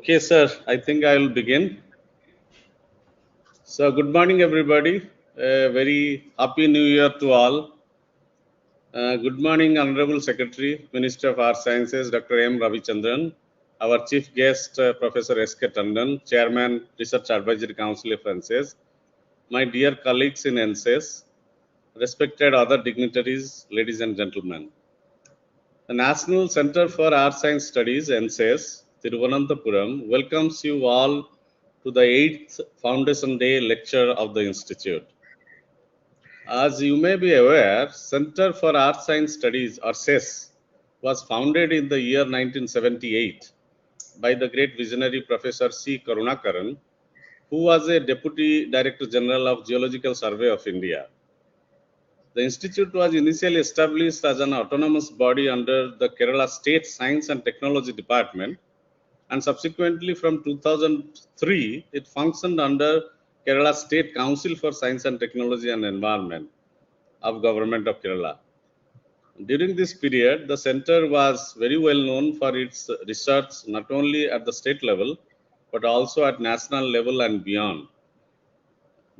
Okay, sir, I think I will begin. So, good morning, everybody. Very happy New Year to all. Good morning, Honorable Secretary, Minister of Arts Sciences, Dr. M. Ravichandran, our Chief Guest, Professor S.K. Tandon, Chairman, Research Advisory Council of NCESS, my dear colleagues in NCESS, respected other dignitaries, ladies and gentlemen. The National Center for Art Science Studies, NCESS, Thiruvananthapuram, welcomes you all to the 8th Foundation Day lecture of the Institute. As you may be aware, Center for Art Science Studies, or CESS, was founded in the year 1978 by the great visionary Professor C. Karunakaran, who was a Deputy Director General of Geological Survey of India. The institute was initially established as an autonomous body under the Kerala State Science and Technology Department, and subsequently from 2003 it functioned under Kerala State Council for Science and Technology and Environment of Government of Kerala. During this period, the center was very well known for its research not only at the state level but also at national level and beyond.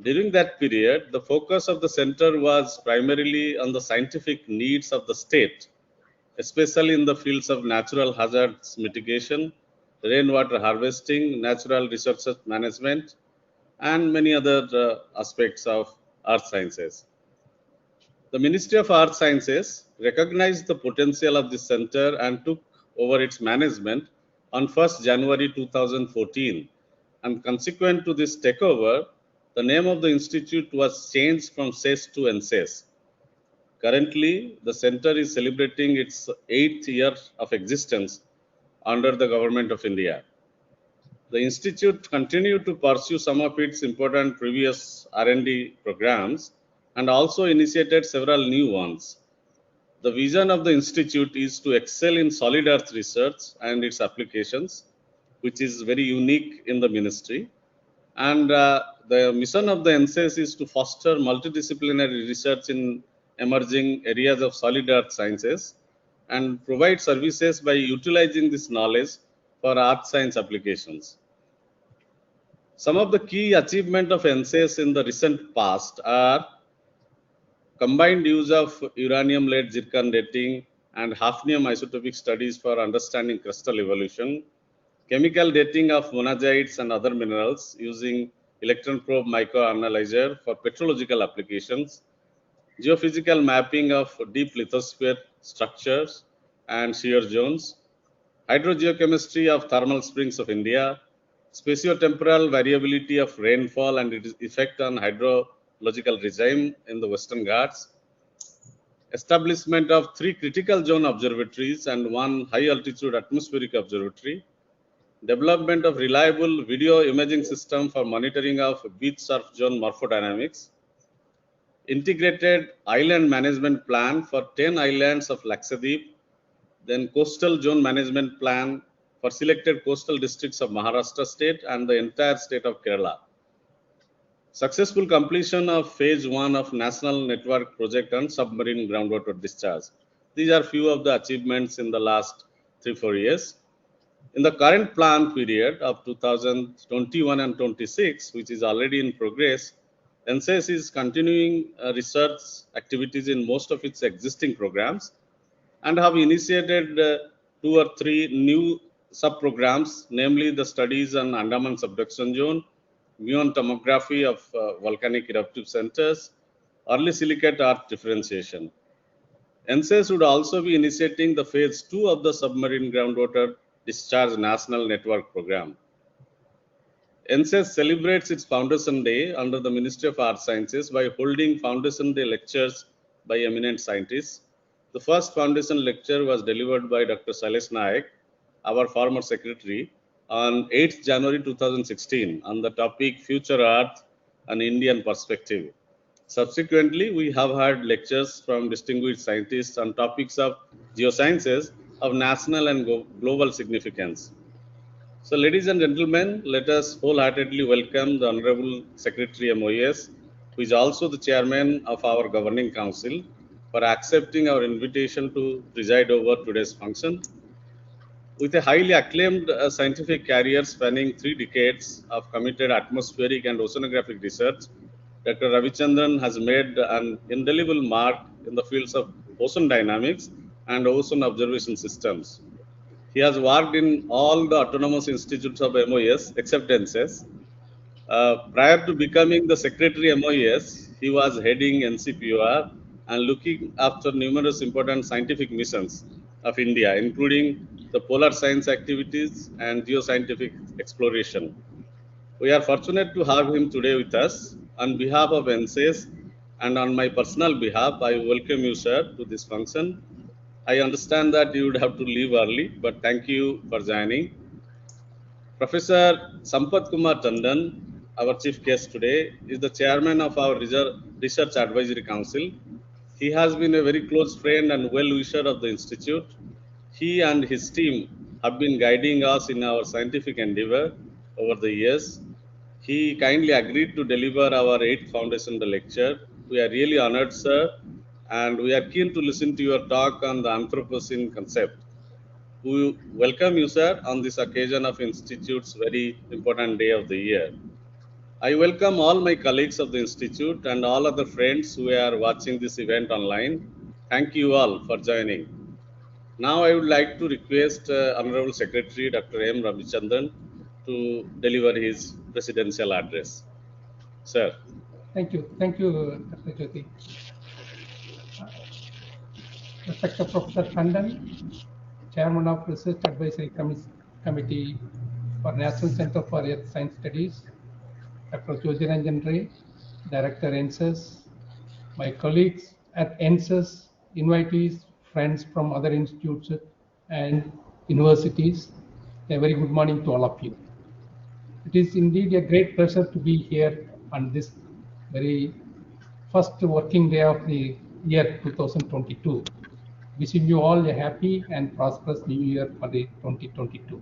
During that period, the focus of the center was primarily on the scientific needs of the state, especially in the fields of natural hazards mitigation, rainwater harvesting, natural resources management, and many other aspects of earth sciences. The Ministry of Earth Sciences recognized the potential of this center and took over its management on 1st January 2014. And consequent to this takeover, the name of the institute was changed from CESS to NCESS. Currently, the center is celebrating its 8th year of existence under the Government of India. The institute continued to pursue some of its important previous R&D programs and also initiated several new ones. The vision of the institute is to excel in solid earth research and its applications, which is very unique in the ministry. And the mission of the NCESS is to foster multidisciplinary research in emerging areas of solid earth sciences and provide services by utilizing this knowledge for earth science applications. Some of the key achievements of NCESS in the recent past are combined use of uranium-lead zircon dating and hafnium isotopic studies for understanding crustal evolution, chemical dating of monazites and other minerals using electron probe microanalyzer for petrological applications, geophysical mapping of deep lithosphere structures and shear zones, hydrogeochemistry of thermal springs of India, spatiotemporal variability of rainfall and its effect on hydrological regime in the Western Ghats, establishment of 3 critical zone observatories and 1 high altitude atmospheric observatory, development of reliable video imaging system for monitoring of beach surf zone morphodynamics, integrated island management plan for 10 islands of Lakshadweep, then coastal zone management plan for selected coastal districts of Maharashtra state and the entire state of Kerala. Successful completion of phase 1 of National Network Project on submarine groundwater discharge. These are few of the achievements in the last 3-4 years. In the current plan period of 2021 and 26, which is already in progress, NCESS is continuing research activities in most of its existing programs and have initiated 2 or 3 new sub-programs, namely the studies on Andaman subduction zone, muon tomography of volcanic eruptive centers, early silicate earth differentiation. NCESS would also be initiating the phase 2 of the submarine groundwater discharge national network program. NCESS celebrates its Foundation Day under the Ministry of Earth Sciences by holding Foundation Day lectures by eminent scientists. The first Foundation lecture was delivered by Dr. Sailesh Naik, our former secretary, on 8th January 2016 on the topic Future Earth, an Indian Perspective. Subsequently, we have had lectures from distinguished scientists on topics of geosciences of national and global significance. So, ladies and gentlemen, let us wholeheartedly welcome the Honorable Secretary MOES, who is also the chairman of our governing council, for accepting our invitation to preside over today's function. With a highly acclaimed scientific career spanning 3 decades of committed atmospheric and oceanographic research, Dr. Ravichandran has made an indelible mark in the fields of ocean dynamics and ocean observation systems. He has worked in all the autonomous institutes of MOS except NCESS. Prior to becoming the Secretary MOS, he was heading NCPOR and looking after numerous important scientific missions of India, including the polar science activities and geoscientific exploration. We are fortunate to have him today with us. On behalf of NCESS and on my personal behalf, I welcome you, sir, to this function. I understand that you would have to leave early, but thank you for joining. Professor Sampath Kumar Tandon, our chief guest today, is the chairman of our Research Advisory Council. He has been a very close friend and well-wisher of the Institute. He and his team have been guiding us in our scientific endeavor over the years. He kindly agreed to deliver our 8th Foundation lecture. We are really honored, sir, and we are keen to listen to your talk on the Anthropocene concept. We welcome you, sir, on this occasion of Institute's very important day of the year. I welcome all my colleagues of the Institute and all other friends who are watching this event online. Thank you all for joining. Now I would like to request Honorable Secretary Dr. M. Ravichandran to deliver his presidential address. Sir. Thank you, Dr. Jyoti. Respected Professor Tandon, Chairman of Research Advisory Committee for National Center for Earth Science Studies, Dr. Jyotiranjan Ray, Director NCESS, my colleagues at NCESS, invitees, friends from other institutes and universities, a very good morning to all of you. It is indeed a great pleasure to be here on this very first working day of the year 2022. Wishing you all a happy and prosperous new year for the 2022.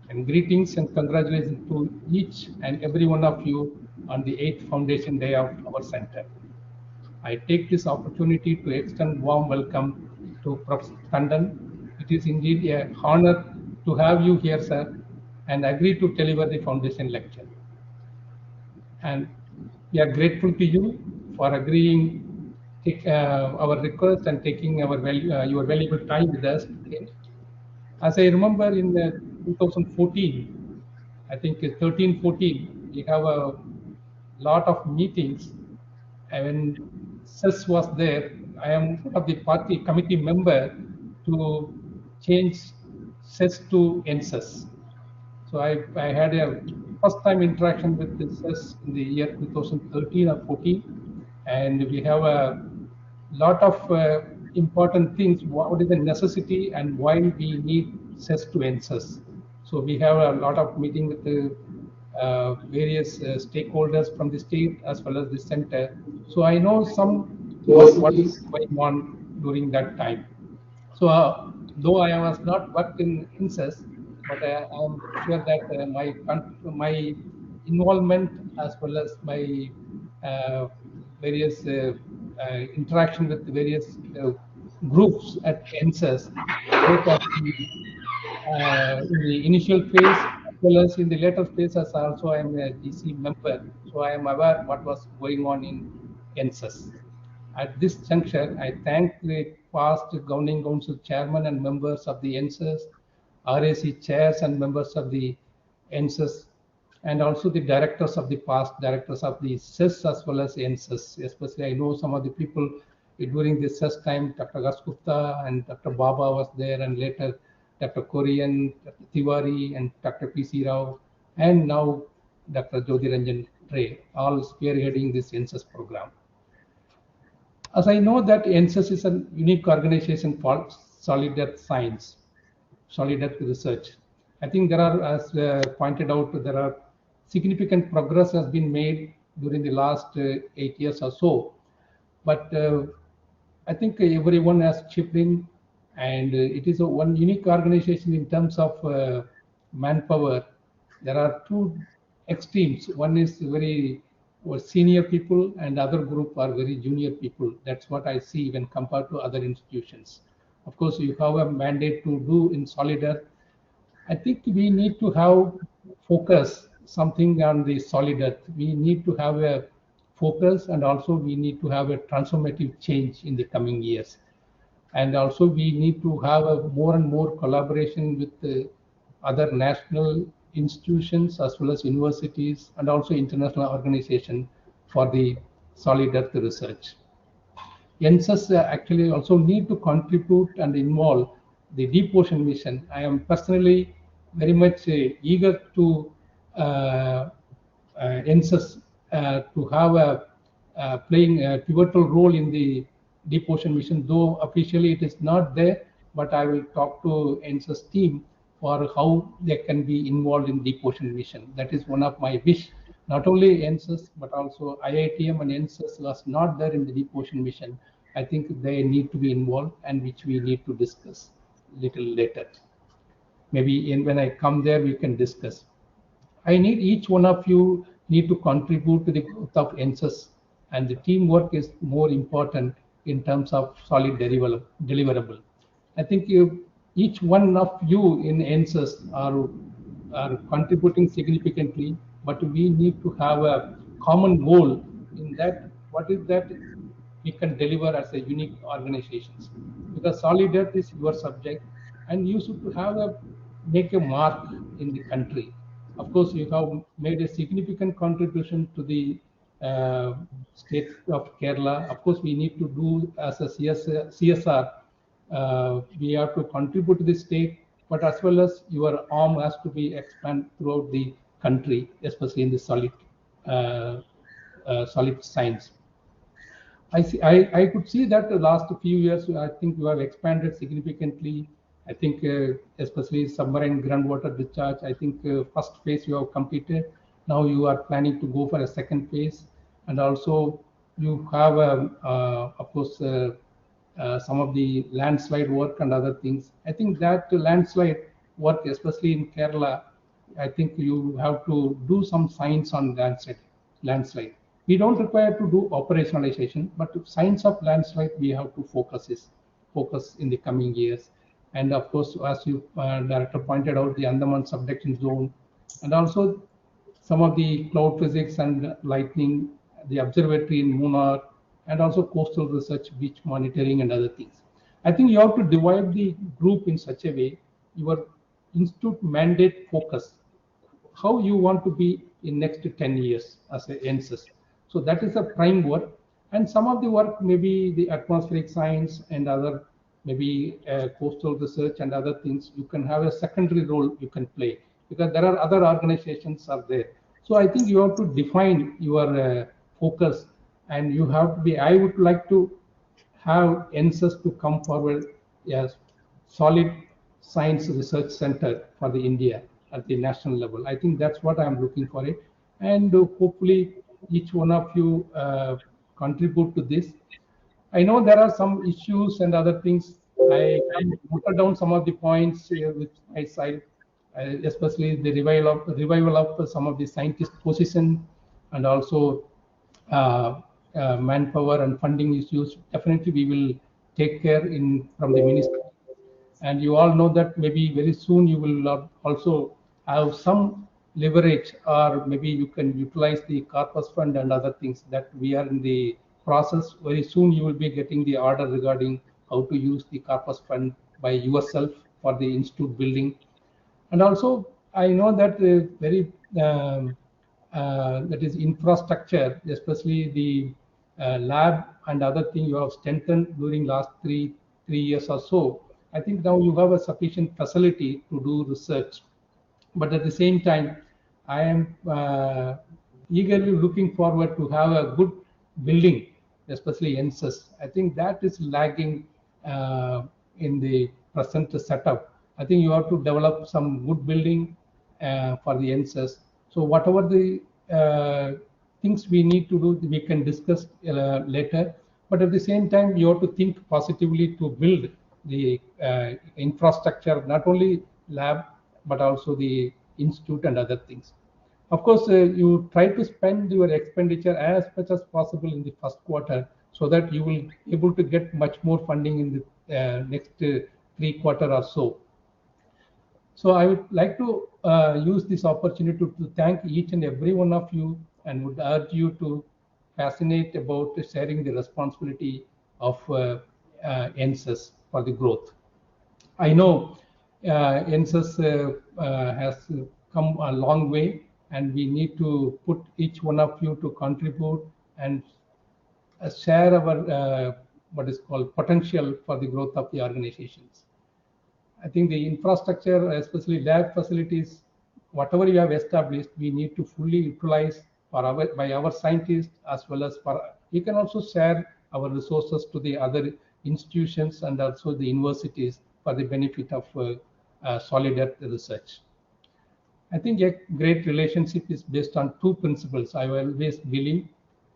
And greetings and congratulations to each and every one of you on the 8th Foundation Day of our center. I take this opportunity to extend warm welcome to Prof. Tandon. It is indeed an honor to have you here, sir, and agree to deliver the foundation lecture. And we are grateful to you for agreeing our request and taking your valuable time with us today. As I remember in 2014, I think 13-14, we have a lot of meetings. And when CESS was there, I am one of the party committee member to change CESS to NCESS. So I had a first time interaction with the CESS in the year 2013 or 14, and we have a lot of important things. What is the necessity and why we need CESS to NCESS? So we have a lot of meeting with the various stakeholders from the state as well as the center. So I know what is going on during that time. So though I was not worked in NCESS, but I am sure that my involvement as well as my various interaction with the various groups at NCESS, both at in the initial phase as well as in the later phases. Also, I am a GC member, so I am aware what was going on in NCESS. At this juncture, I thank the past Governing Council chairman and members of the NCESS, RAC chairs and members of the NCESS, and also the directors of the past, directors of the CESS as well as NCESS. Especially, I know some of the people during the CESS time, Dr. Gas Gupta and Dr. Baba was there, and later Dr. Korean, Dr. Tiwari, and Dr. P.C. Rao, and now Dr. Jyotiranjan Ray, all spearheading this NCESS program. As I know that NCESS is a unique organization for solid earth science, solid earth research. I think there are, as pointed out, there are significant progress has been made during the last 8 years or so. But I think everyone has chipped in, and it is one unique organization in terms of manpower. There are two extremes. One is very senior people, and other group are very junior people. That's what I see when compared to other institutions. Of course, you have a mandate to do in solid earth, I think we need to have focus something on the solid earth. We need to have a focus, and also we need to have a transformative change in the coming years. And also we need to have a more and more collaboration with the other national institutions as well as universities and also international organizations for the solid earth research. ENSES actually also need to contribute and involve the deep ocean mission. I am personally very much eager to ENSES to have a playing a pivotal role in the deep ocean mission, though officially it is not there, but I will talk to ENSES team for how they can be involved in deep ocean mission. That is one of my wish. Not only ENSES, but also IITM and ENSES was not there in the deep ocean mission. I think they need to be involved, and which we need to discuss little later. Maybe when I come there, we can discuss. I need each one of you need to contribute to the growth of ENSES, and the teamwork is more important in terms of solid deliverable. I think each one of you in ENSES are contributing significantly, but we need to have a common goal in that. What is that we can deliver as a unique organizations? Because solid earth is your subject, and you should have a make a mark in the country. Of course, you have made a significant contribution to the state of Kerala. Of course, we need to do as a CSR. We have to contribute to the state, but as well as your arm has to be expanded throughout the country, especially in the solid science. I could see that the last few years, I think you have expanded significantly. I think especially submarine groundwater discharge, I think first phase you have completed. Now you are planning to go for a second phase. And also you have, of course, some of the landslide work and other things. I think that landslide work, especially in Kerala, I think you have to do some science on landslide. We don't require to do operationalization, but science of landslide we have to focus in the coming years. And of course, as you director pointed out, the Andaman subduction zone, and also some of the cloud physics and lightning, the observatory in Munnar, and also coastal research, beach monitoring, and other things. I think you have to divide the group in such a way, your institute mandate focus, how you want to be in next 10 years as a ENSES. So that is a prime work. And some of the work, maybe the atmospheric science and other, maybe coastal research and other things, you can have a secondary role you can play, because there are other organizations are there. So I think you have to define your focus, and you have to be, I would like to have ENSES to come forward as solid science research center for the India at the national level. I think that's what I'm looking for it. And hopefully each one of you contribute to this. I know there are some issues and other things. I noted down some of the points with my side, especially the revival of some of the scientist position, and also manpower and funding issues. Definitely we will take care from the ministry. And you all know that maybe very soon you will also have some leverage, or maybe you can utilize the corpus fund and other things that we are in the process. Very soon you will be getting the order regarding how to use the corpus fund by yourself for the institute building. And also I know that that is infrastructure, especially the lab and other thing you have strengthened during last three years or so. I think now you have a sufficient facility to do research. But at the same time, I am eagerly looking forward to have a good building, especially ENSES. I think that is lagging in the present setup. I think you have to develop some good building for the ENSES. So whatever the things we need to do, we can discuss later. But at the same time, you have to think positively to build the infrastructure, not only lab, but also the institute and other things. Of course, you try to spend your expenditure as much as possible in the first quarter, so that you will be able to get much more funding in the next 3 quarters or so. So I would like to use this opportunity to thank each and every one of you and would urge you to fascinate about sharing the responsibility of ENSES for the growth. I know ENSES has come a long way, and we need to put each one of you to contribute and share our what is called potential for the growth of the organizations. I think the infrastructure, especially lab facilities, whatever you have established, we need to fully utilize for by our scientists, as well as for, we can also share our resources to the other institutions and also the universities for the benefit of solid earth research. I think a great relationship is based on two principles I always believe.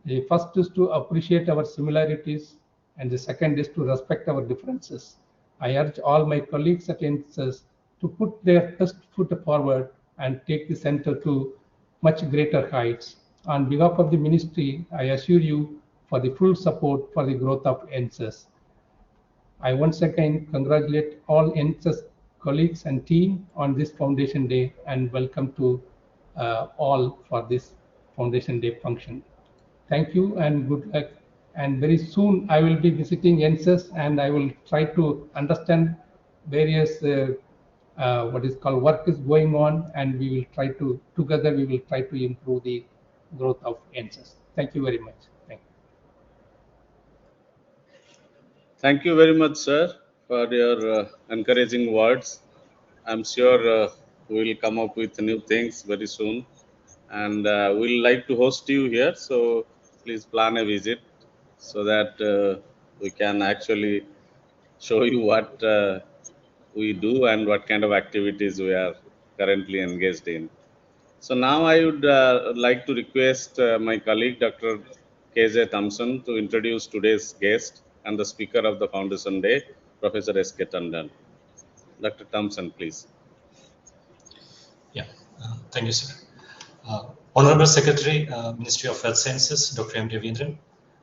The first is to appreciate our similarities, and the second is to respect our differences. I urge all my colleagues at ENSES to put their best foot forward and take the center to much greater heights. On behalf of the ministry, I assure you for the full support for the growth of ENSES. I once again congratulate all NSS colleagues and team on this Foundation Day and welcome to all for this Foundation Day function. Thank you and good luck. And very soon I will be visiting NSS and I will try to understand various what is called work is going on, and we will try to together we will try to improve the growth of NSS. Thank you very much. Thank you. Thank you very much, sir, for your encouraging words. I'm sure we will come up with new things very soon, and we'll like to host you here. So please plan a visit so that we can actually show you what we do and what kind of activities we are currently engaged in. So now I would like to request my colleague, Dr. KJ Thompson, to introduce today's guest and the speaker of the Foundation Day, Professor S.K. Tandon. Dr. Thompson, please. Yeah, thank you, sir. Honorable Secretary, Ministry of Earth Sciences, Dr. M. Ravindran,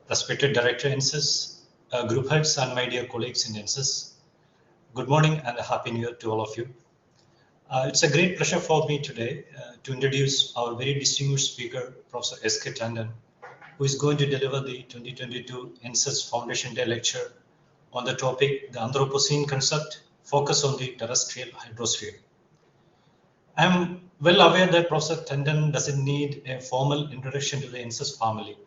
respected Director, ENSES, group heads, and my dear colleagues in ENSES. Good morning and a happy new year to all of you. It's a great pleasure for me today to introduce our very distinguished speaker, Professor S.K. Tandon, who is going to deliver the 2022 ENSES Foundation Day lecture on the topic, the Anthropocene concept, focus on the terrestrial hydrosphere. I'm well aware that Professor Tandon doesn't need a formal introduction to the ENSES family.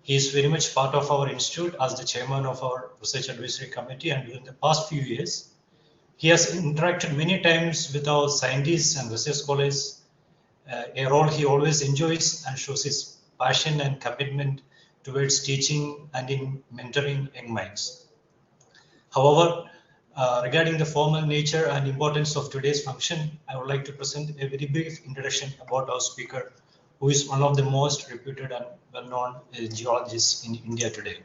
He is very much part of our institute as the chairman of our research advisory committee, and during the past few years, he has interacted many times with our scientists and research scholars, a role he always enjoys and shows his passion and commitment towards teaching and in mentoring young minds. However, regarding the formal nature and importance of today's function, I would like to present a very brief introduction about our speaker, who is one of the most reputed and well-known geologists in India today.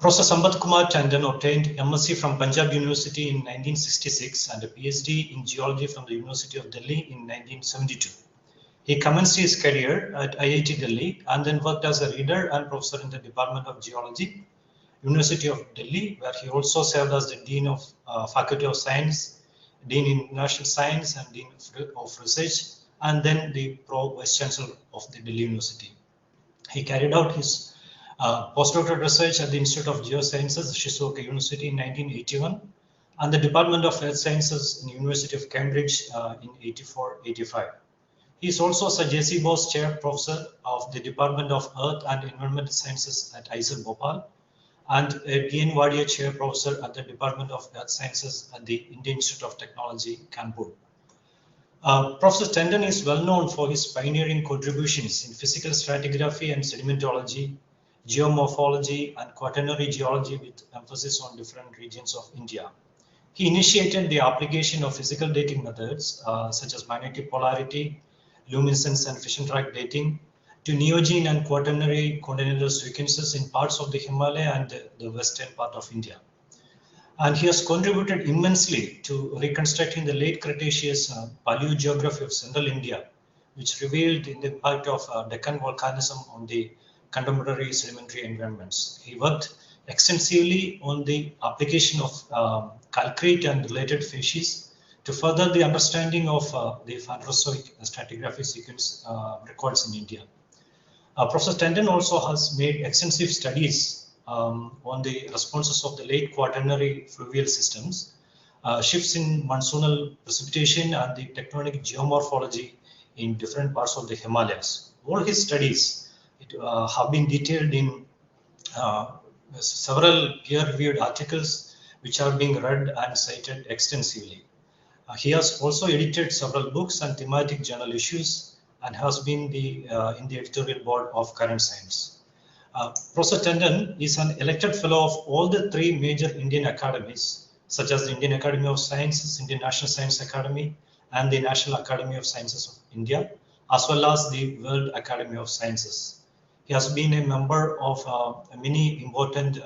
Professor Sambat Kumar Tandon obtained MSc from Punjab University in 1966 and a PhD in geology from the University of Delhi in 1972. He commenced his career at IIT Delhi and then worked as a reader and professor in the Department of Geology, University of Delhi, where he also served as the Dean of Faculty of Science, Dean in International Science, and Dean of Research, and then the Pro-Vice Chancellor of the Delhi University. He carried out his postdoctoral research at the Institute of Geosciences, Shizuoka University in 1981, and the Department of Earth Sciences in the University of Cambridge in 84-85. He is also Sir J.C. Bose Chair Professor of the Department of Earth and Environmental Sciences at IISER Bhopal, and a T.N. Wadia Chair Professor at the Department of Earth Sciences at the Indian Institute of Technology, Kanpur. Professor Tandon is well known for his pioneering contributions in physical stratigraphy and sedimentology, geomorphology, and quaternary geology with emphasis on different regions of India. He initiated the application of physical dating methods such as magnetic polarity, luminescence, and fission track dating to neogene and quaternary continental sequences in parts of the Himalaya and the western part of India. And he has contributed immensely to reconstructing the late Cretaceous paleogeography of central India, which revealed the impact of Deccan volcanism on the contemporary sedimentary environments. He worked extensively on the application of calcrete and related species to further the understanding of the Phanerozoic stratigraphic sequence records in India. Professor Tandon also has made extensive studies on the responses of the late quaternary fluvial systems, shifts in monsoonal precipitation and the tectonic geomorphology in different parts of the Himalayas. All his studies have been detailed in several peer-reviewed articles which are being read and cited extensively. He has also edited several books and thematic journal issues and has been in the editorial board of Current Science. Professor Tandon is an elected fellow of all the three major Indian academies, such as the Indian Academy of Sciences, Indian National Science Academy, and the National Academy of Sciences of India, as well as the World Academy of Sciences. He has been a member of many important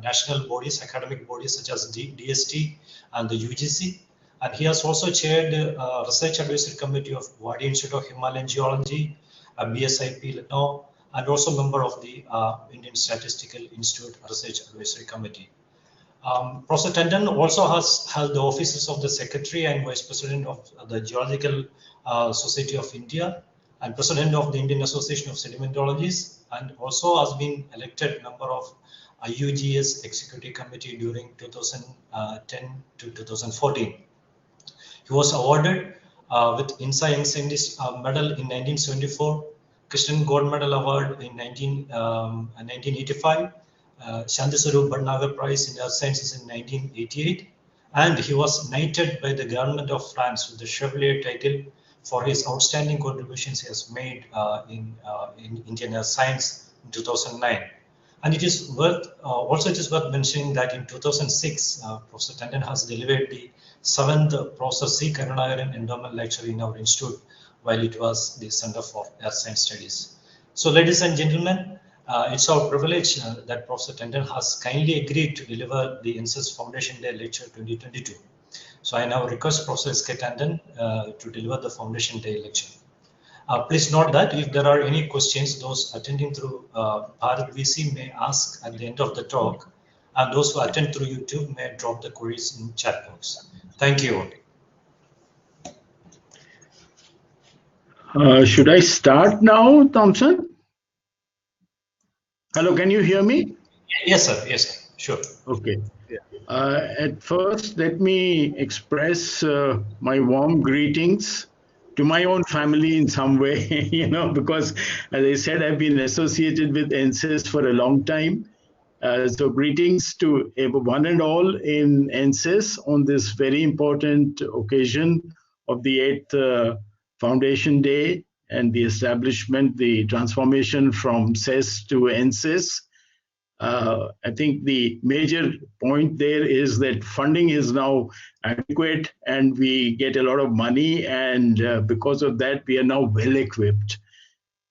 national bodies, academic bodies, such as the DST and the UGC. And he has also chaired the Research Advisory Committee of Wadi Institute of Himalayan Geology, BSIP Lucknow, and also member of the Indian Statistical Institute Research Advisory Committee. Professor Tandon also has held the offices of the Secretary and Vice President of the Geological Society of India and President of the Indian Association of Sedimentologists, and also has been elected member of IUGS Executive Committee during 2010 to 2014. He was awarded with ESSO-NCESS medal in 1974, Christian Gold Medal Award in 1985, Shantisarup Bhatnagar Prize in Earth Sciences in 1988, and he was knighted by the government of France with the Chevalier title for his outstanding contributions he has made in Indian Earth Science in 2009. And it is worth mentioning that in 2006, Professor Tandon has delivered the 7th Professor C. Karunakaran Endowment Lecture in our institute, while it was the Center for Earth Science Studies. So, ladies and gentlemen, it's our privilege that Professor Tandon has kindly agreed to deliver the ESSO-NCESS Foundation Day Lecture 2022. So, I now request Professor S.K. Tandon to deliver the Foundation Day Lecture. Please note that if there are any questions, those attending through Bharat VC may ask at the end of the talk, and those who attend through YouTube may drop the queries in chat box. Thank you. Should I start now, Thompson? Hello, can you hear me? Yes, sir. Yes, sir. Sure. Okay. At first, let me express my warm greetings to my own family in some way, because as I said, I've been associated with ESSO-NCESS for a long time. So greetings to one and all in ESSO-NCESS on this very important occasion of the 8th Foundation Day and the establishment, the transformation from CESS to ESSO-NCESS. I think the major point there is that funding is now adequate and we get a lot of money, and because of that we are now well equipped.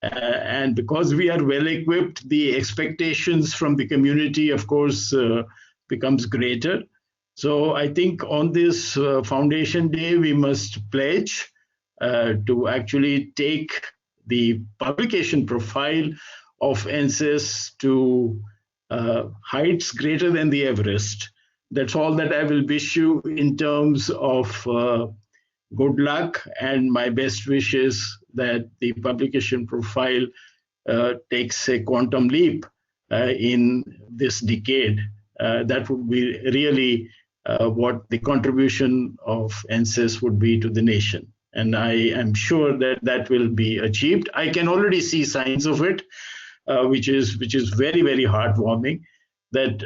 And because we are well equipped, the expectations from the community, of course, becomes greater. So I think on this Foundation Day, we must pledge to actually take the publication profile of ESSO-NCESS to heights greater than the Everest. That's all that I will wish you in terms of good luck, and my best wishes that the publication profile takes a quantum leap in this decade. That would be really what the contribution of ESSO-NCESS would be to the nation. And I am sure that that will be achieved. I can already see signs of it, which is very, very heartwarming, that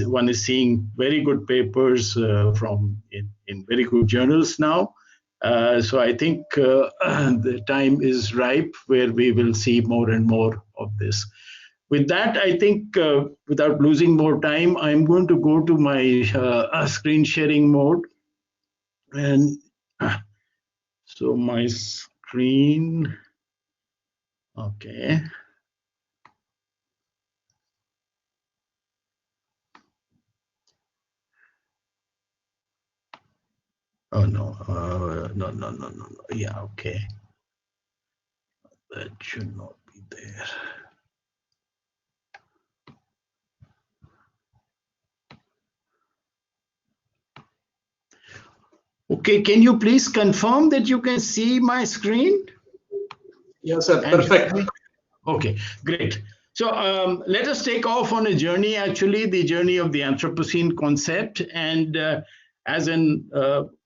one is seeing very good papers from in very good journals now. So I think the time is ripe where we will see more and more of this. With that, I think without losing more time, I'm going to go to my screen sharing mode. And so my screen, okay. Oh, no, no. Yeah, okay. That should not be there. Okay, can you please confirm that you can see my screen? Yes, sir. Perfect. Okay, great. So let us take off on a journey, actually, the journey of the Anthropocene concept. And as an,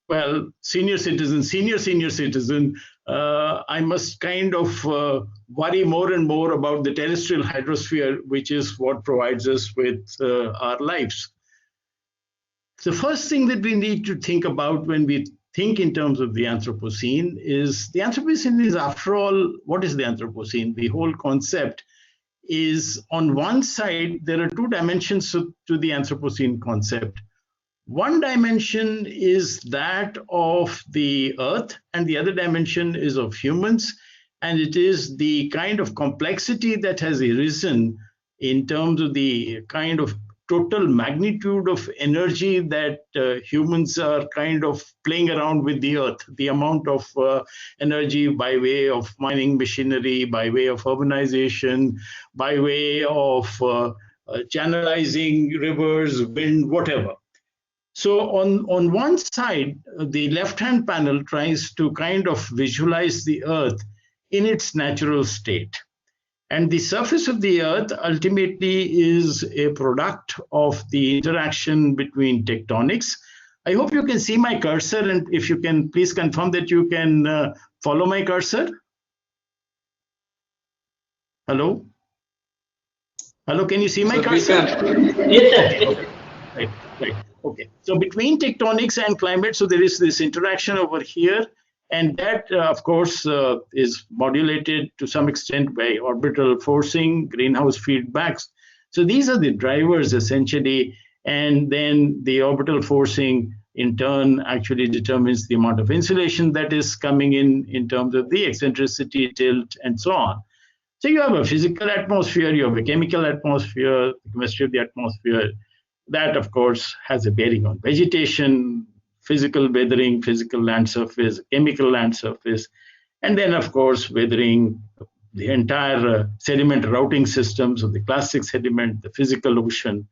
well, senior citizen, I must kind of worry more and more about the terrestrial hydrosphere, which is what provides us with our lives. The first thing that we need to think about when we think in terms of the Anthropocene is, after all, what is the Anthropocene? The whole concept is, on one side, there are two dimensions to the Anthropocene concept. One dimension is that of the Earth, and the other dimension is of humans. And it is the kind of complexity that has arisen in terms of the kind of total magnitude of energy that humans are kind of playing around with the Earth, the amount of energy by way of mining machinery, by way of urbanization, by way of channelizing rivers, wind, whatever. So on one side, the left-hand panel tries to kind of visualize the Earth in its natural state. And the surface of the Earth ultimately is a product of the interaction between tectonics. I hope you can see my cursor, and if you can please confirm that you can follow my cursor. Hello? Hello, can you see my cursor? Yes, sir. Right. Okay. So between tectonics and climate, so there is this interaction over here. And that, of course, is modulated to some extent by orbital forcing, greenhouse feedbacks. So these are the drivers, essentially. And then the orbital forcing, in turn, actually determines the amount of insulation that is coming in terms of the eccentricity, tilt, and so on. So you have a physical atmosphere, you have a chemical atmosphere, the chemistry of the atmosphere. That, of course, has a bearing on vegetation, physical weathering, physical land surface, chemical land surface, and then, of course, weathering the entire sediment routing systems of the plastic sediment, the physical ocean,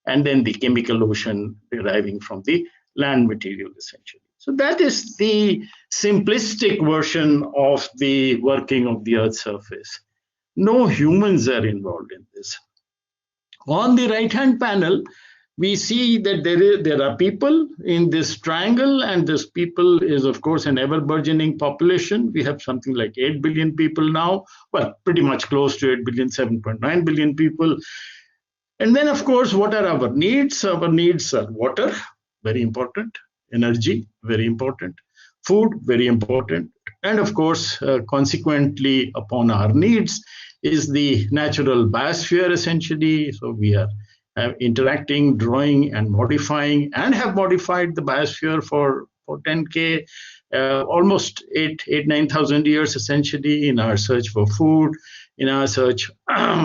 and then the chemical ocean deriving from the land material, essentially. So that is the simplistic version of the working of the Earth's surface. No humans are involved in this. On the right-hand panel, we see that there are people in this triangle, and this people is, of course, an ever-burgeoning population. We have something like 8 billion people now, well, pretty much close to 8 billion, 7.9 billion people. And then, of course, what are our needs? Our needs are water, very important, energy, very important, food, very important, and of course, consequently upon our needs is the natural biosphere, essentially. So we are interacting, drawing, and modifying, and have modified the biosphere for 10K, almost 9,000 years, essentially, in our search for food, in our search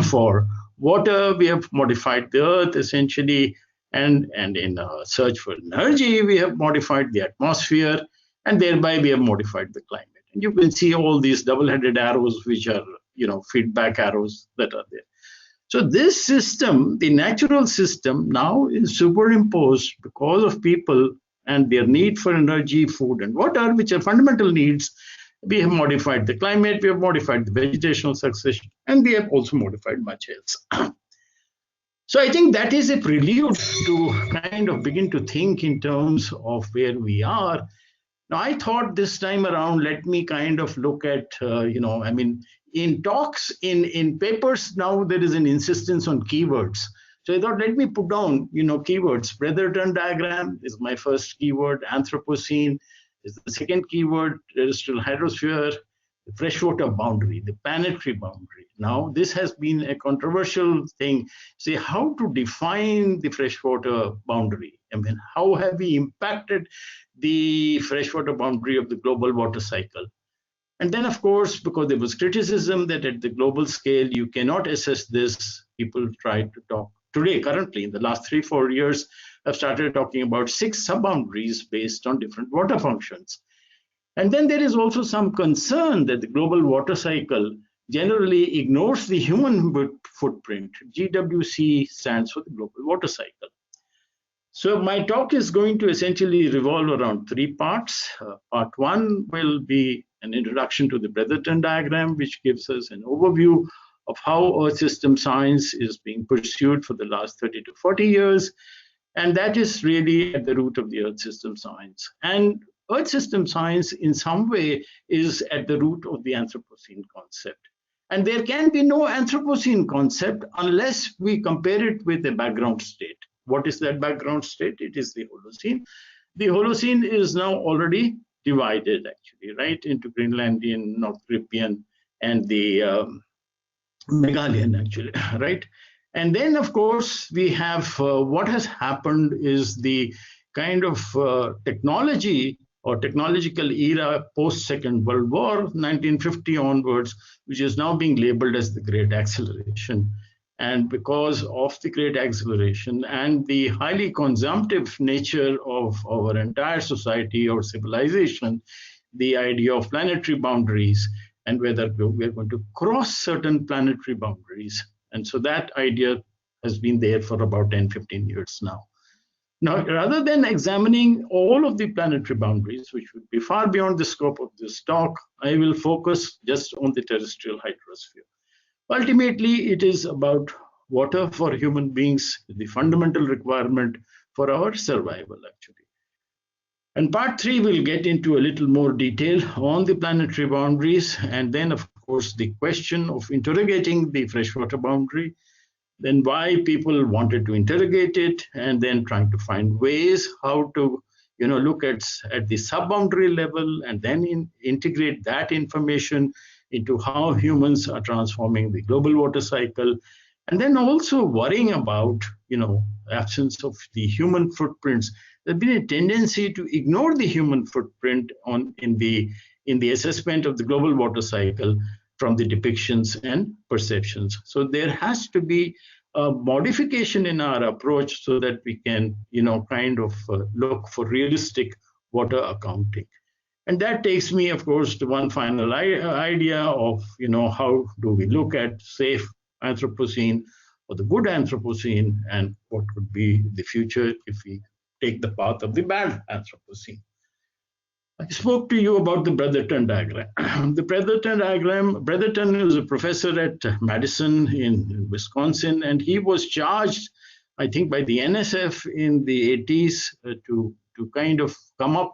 for water. We have modified the Earth, essentially, and in our search for energy, we have modified the atmosphere, and thereby we have modified the climate. And you can see all these double-headed arrows, which are, feedback arrows that are there. So this system, the natural system, now is superimposed because of people and their need for energy, food, and water, which are fundamental needs. We have modified the climate, we have modified the vegetational succession, and we have also modified much else. So I think that is a prelude to kind of begin to think in terms of where we are. Now, I thought this time around, let me kind of look at, in talks, in papers, now there is an insistence on keywords. So I thought, let me put down, keywords. Brotherton diagram is my first keyword. Anthropocene is the second keyword. Terrestrial hydrosphere, the freshwater boundary, the planetary boundary. Now, this has been a controversial thing. Say, how to define the freshwater boundary? I mean, how have we impacted the freshwater boundary of the global water cycle? And then, of course, because there was criticism that at the global scale, you cannot assess this, people tried to talk. Today, currently, in the last 3-4 years, I've started talking about 6 sub-boundaries based on different water functions. And then there is also some concern that the global water cycle generally ignores the human footprint. GWC stands for the global water cycle. So my talk is going to essentially revolve around three parts. Part one will be an introduction to the Brotherton diagram, which gives us an overview of how Earth system science is being pursued for the last 30 to 40 years. And that is really at the root of the Earth system science. And Earth system science, in some way, is at the root of the Anthropocene concept. And there can be no Anthropocene concept unless we compare it with a background state. What is that background state? It is the Holocene. The Holocene is now already divided, actually, right, into Greenlandian, North Caribbean, and the Meghalayan, actually, right? And then, of course, we have what has happened is the kind of technology or technological era post-Second World War, 1950 onwards, which is now being labeled as the Great Acceleration. And because of the Great Acceleration and the highly consumptive nature of our entire society or civilization, the idea of planetary boundaries and whether we're going to cross certain planetary boundaries. And so that idea has been there for about 10, 15 years now. Now, rather than examining all of the planetary boundaries, which would be far beyond the scope of this talk, I will focus just on the terrestrial hydrosphere. Ultimately, it is about water for human beings, the fundamental requirement for our survival, actually. And part three will get into a little more detail on the planetary boundaries, and then, of course, the question of interrogating the freshwater boundary, then why people wanted to interrogate it, and then trying to find ways how to look at the sub-boundary level and then integrate that information into how humans are transforming the global water cycle, and then also worrying about absence of the human footprints. There's been a tendency to ignore the human footprint in the assessment of the global water cycle from the depictions and perceptions. So there has to be a modification in our approach so that we can look for realistic water accounting. And that takes me, of course, to one final idea of how do we look at safe Anthropocene or the good Anthropocene, and what would be the future if we take the path of the bad Anthropocene. I spoke to you about the Brotherton diagram. The Brotherton diagram, Brotherton is a professor at Madison in Wisconsin, and he was charged, I think, by the NSF in the 80s to kind of come up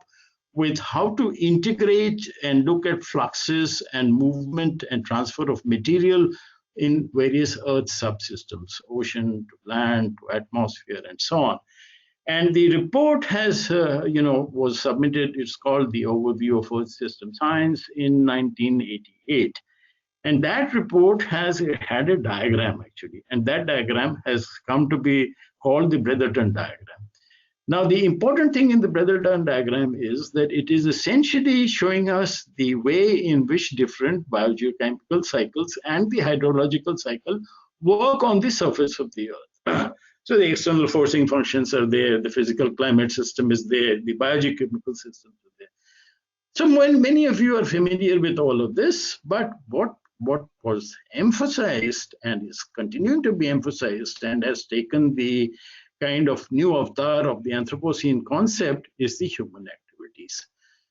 with how to integrate and look at fluxes and movement and transfer of material in various Earth subsystems, ocean to land to atmosphere and so on. And the report has, was submitted. It's called the Overview of Earth System Science in 1988. And that report had a diagram, actually. And that diagram has come to be called the Brotherton diagram. Now, the important thing in the Brotherton diagram is that it is essentially showing us the way in which different biogeochemical cycles and the hydrological cycle work on the surface of the Earth. So the external forcing functions are there, the physical climate system is there, the biogeochemical systems are there. So many of you are familiar with all of this, but what was emphasized and is continuing to be emphasized and has taken the kind of new avatar of the Anthropocene concept is the human activities.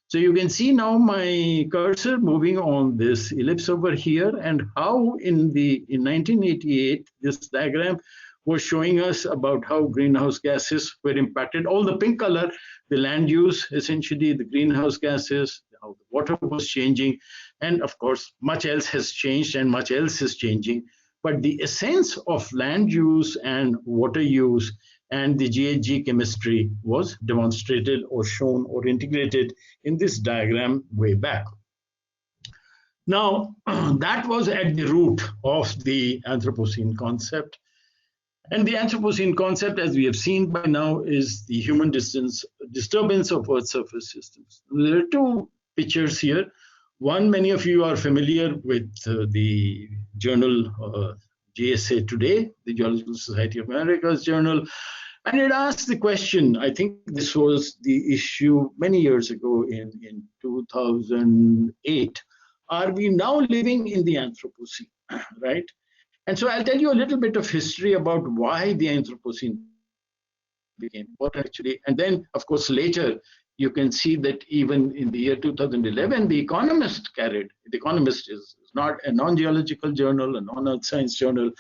So you can see now my cursor moving on this ellipse over here, and how in 1988 this diagram was showing us about how greenhouse gases were impacted. All the pink color, the land use, essentially the greenhouse gases, how the water was changing, and of course much else has changed and much else is changing. But the essence of land use and water use and the GHG chemistry was demonstrated or shown or integrated in this diagram way back. Now, that was at the root of the Anthropocene concept. And the Anthropocene concept, as we have seen by now, is the human disturbance of Earth's surface systems. There are two pictures here. One, many of you are familiar with the journal GSA Today, the Geological Society of America's journal. And it asked the question, I think this was the issue many years ago in 2008. Are we now living in the Anthropocene, right? And so I'll tell you a little bit of history about why the Anthropocene became what actually. And then, of course, later, you can see that even in the year 2011, The Economist is not a non-geological journal, a non-earth science journal,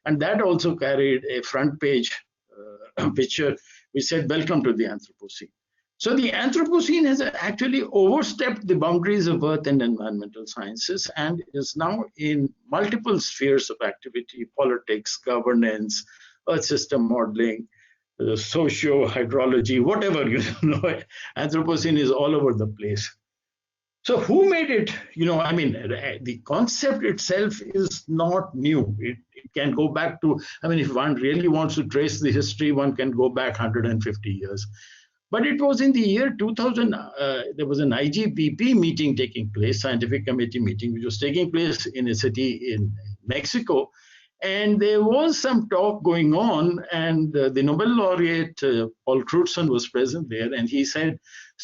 and that also carried a front page picture which said, "Welcome to the Anthropocene." So the Anthropocene has actually overstepped the boundaries of earth and environmental sciences and is now in multiple spheres of activity: politics, governance, earth system modeling, socio-hydrology, whatever, Anthropocene is all over the place. So who made it? I mean, the concept itself is not new. It can go back to, if one really wants to trace the history, one can go back 150 years. But it was in the year 2000, there was an IGBP meeting taking place, scientific committee meeting, which was taking place in a city in Mexico. And there was some talk going on, and the Nobel laureate, Paul Crutzen, was present there, and he said,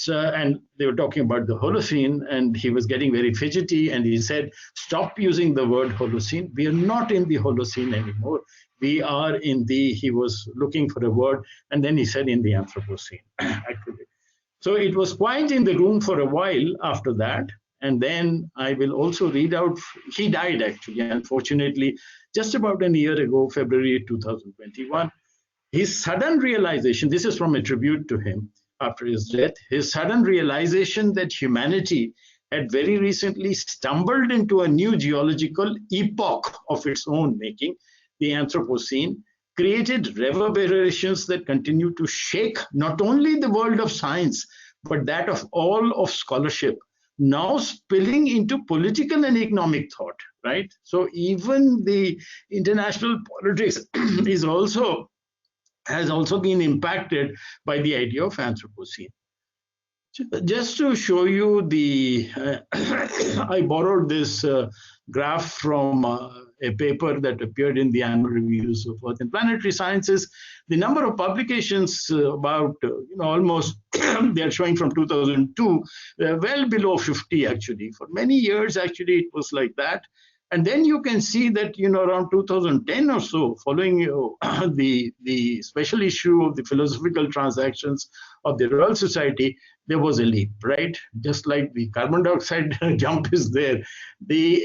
and they were talking about the Holocene, and he was getting very fidgety, and he said, "Stop using the word Holocene. We are not in the Holocene anymore. We are in the," he was looking for a word, and then he said, "in the Anthropocene," actually. So it was quiet in the room for a while after that. And then I will also read out, he died actually, unfortunately, just about a year ago, February 2021. His sudden realization, this is from a tribute to him after his death, his sudden realization that humanity had very recently stumbled into a new geological epoch of its own making, the Anthropocene, created reverberations that continue to shake not only the world of science, but that of all of scholarship, now spilling into political and economic thought, right? So even the international politics has also been impacted by the idea of Anthropocene. Just to show you I borrowed this graph from a paper that appeared in the Annual Reviews of Earth and Planetary Sciences. The number of publications about, almost, they're showing from 2002, well below 50 actually. For many years, actually, it was like that. And then you can see that, around 2010 or so, following the special issue of the Philosophical Transactions of the Royal Society, there was a leap, right? Just like the carbon dioxide jump is there.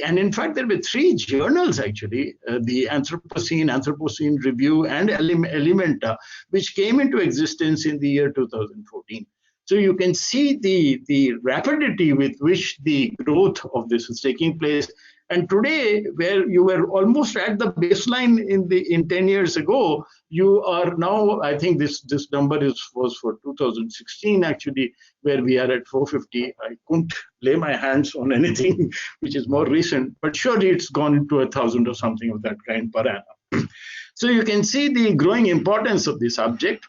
And in fact, there were 3 journals, actually, the Anthropocene Review, and Elementa, which came into existence in the year 2014. So you can see the rapidity with which the growth of this is taking place. And today, where you were almost at the baseline in 10 years ago, you are now, I think this number was for 2016, actually, where we are at 450. I couldn't lay my hands on anything which is more recent, but surely it's gone into 1,000 or something of that kind per annum. So you can see the growing importance of the subject.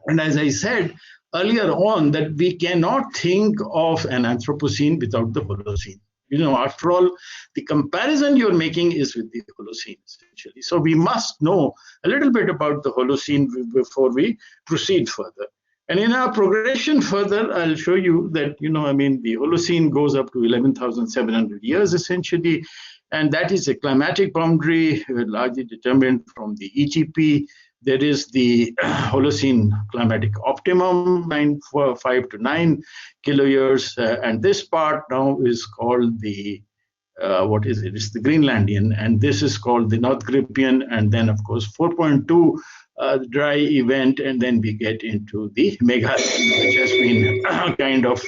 And as I said earlier on, that we cannot think of an Anthropocene without the Holocene. After all, the comparison you're making is with the Holocene, essentially. So we must know a little bit about the Holocene before we proceed further. And in our progression further, I'll show you that, the Holocene goes up to 11,700 years, essentially. And that is a climatic boundary largely determined from the EGP. There is the Holocene climatic optimum, 5 to 9 kiloyears, and this part now is called the, what is it? It's the Greenlandian, and this is called the North Grippian, and then, of course, 4.2 dry event, and then we get into the Meghalaya, which has been kind of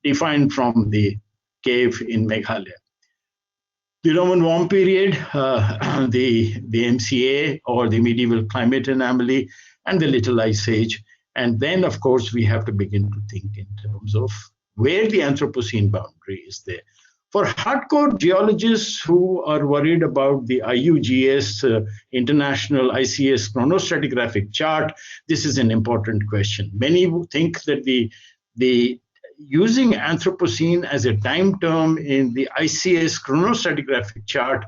defined from the cave in Meghalaya. The Roman warm period, the MCA, or the medieval climate anomaly, and the Little Ice Age. And then, of course, we have to begin to think in terms of where the Anthropocene boundary is there. For hardcore geologists who are worried about the IUGS International ICS chronostratigraphic chart, this is an important question. Many think that the using Anthropocene as a time term in the ICS chronostratigraphic chart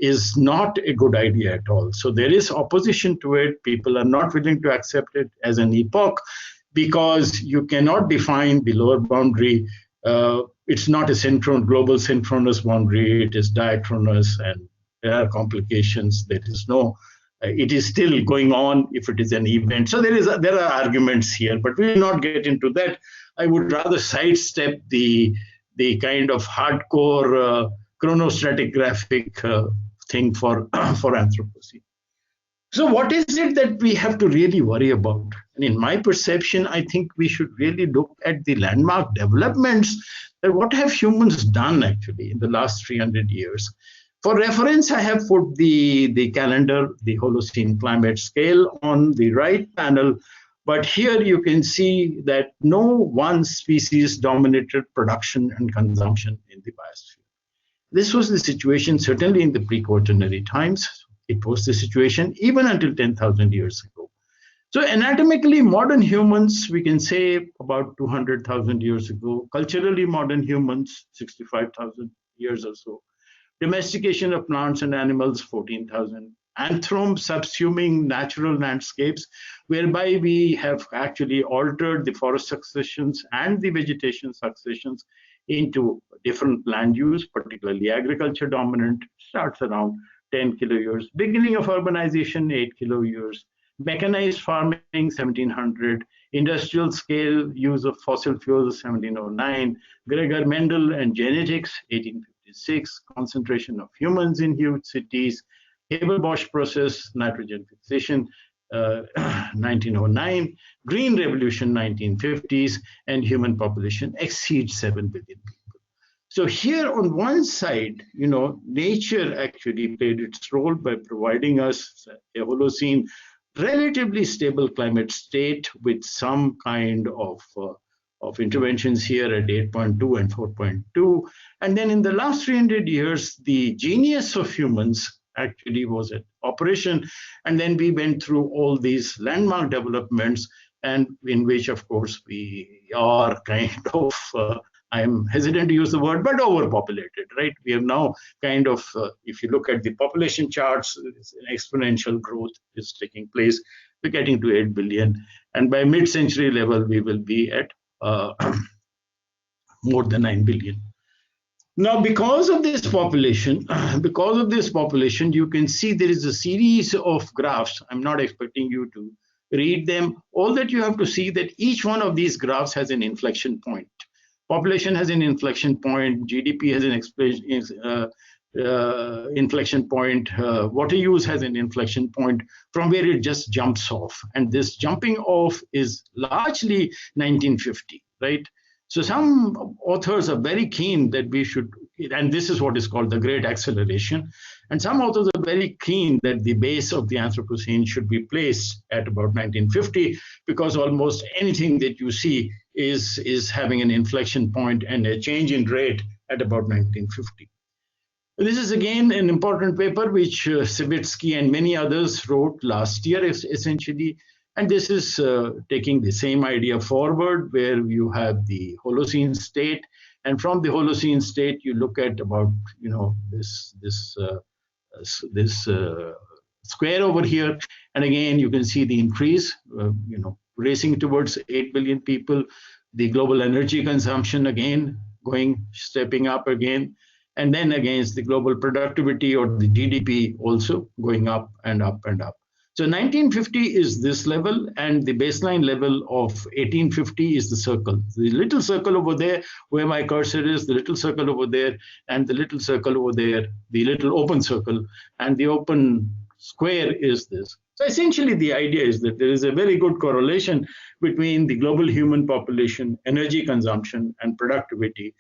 is not a good idea at all. So there is opposition to it. People are not willing to accept it as an epoch because you cannot define the lower boundary. It's not a global synchronous boundary. It is diachronous, and there are complications. There is no it is still going on if it is an event. So there are arguments here, but we will not get into that. I would rather sidestep the kind of hardcore chronostratigraphic thing for for Anthropocene. So what is it that we have to really worry about? And in my perception, I think we should really look at the landmark developments. That what have humans done actually in the last 300 years? For reference, I have put the calendar, the Holocene climate scale on the right panel. But here you can see that no one species dominated production and consumption in the biosphere. This was the situation certainly in the pre-Quaternary times. It was the situation even until 10,000 years ago. So anatomically, modern humans, we can say about 200,000 years ago. Culturally, modern humans, 65,000 years or so. Domestication of plants and animals, 14,000. Anthrop subsuming natural landscapes, whereby we have actually altered the forest successions and the vegetation successions into different land use, particularly agriculture dominant, starts around 10 kilo years. Beginning of urbanization, 8 kilo years. Mechanized farming, 1700. Industrial scale use of fossil fuels, 1709. Gregor Mendel and genetics, 1856. Concentration of humans in huge cities. Haber-Bosch process, nitrogen fixation, 1909. Green Revolution, 1950s. And human population exceeds 7 billion people. So here on one side, nature actually played its role by providing us a Holocene, relatively stable climate state with some kind of interventions here at 8.2 and 4.2. And then in the last 300 years, the genius of humans actually was at operation. And then we went through all these landmark developments, and in which, of course, we are kind of I'm hesitant to use the word, but overpopulated, right? We have now kind of, if you look at the population charts, an exponential growth is taking place. We're getting to 8 billion. And by mid-century level, we will be at more than 9 billion. Now, because of this population, you can see there is a series of graphs. I'm not expecting you to read them. All that you have to see that each one of these graphs has an inflection point. Population has an inflection point, GDP has an inflection point, water use has an inflection point from where it just jumps off. And this jumping off is largely 1950, right? So some authors are very keen that we should, and this is what is called the Great Acceleration, and some authors are very keen that the base of the Anthropocene should be placed at about 1950, because almost anything that you see is having an inflection point and a change in rate at about 1950. This is again an important paper which Savitsky and many others wrote last year, essentially. And this is taking the same idea forward, where you have the Holocene state, and from the Holocene state you look at about this square over here, and again you can see the increase, racing towards 8 billion people, the global energy consumption again stepping up again, and then against the global productivity or the GDP also going up and up and up. So 1950 is this level, and the baseline level of 1850 is the circle. The little circle over there, where my cursor is, the little circle over there, and the little circle over there, the little open circle, and the open square is this. So essentially the idea is that there is a very good correlation between the global human population, energy consumption, and productivity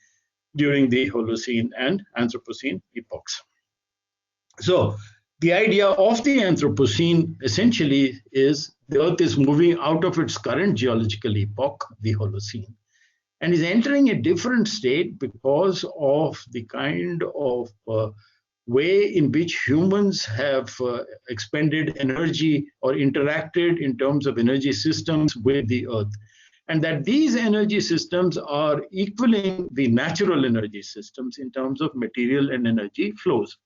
during the Holocene and Anthropocene epochs. So the idea of the Anthropocene essentially is the Earth is moving out of its current geological epoch, the Holocene, and is entering a different state because of the kind of way in which humans have expended energy or interacted in terms of energy systems with the Earth. And that these energy systems are equaling the natural energy systems in terms of material and energy flows.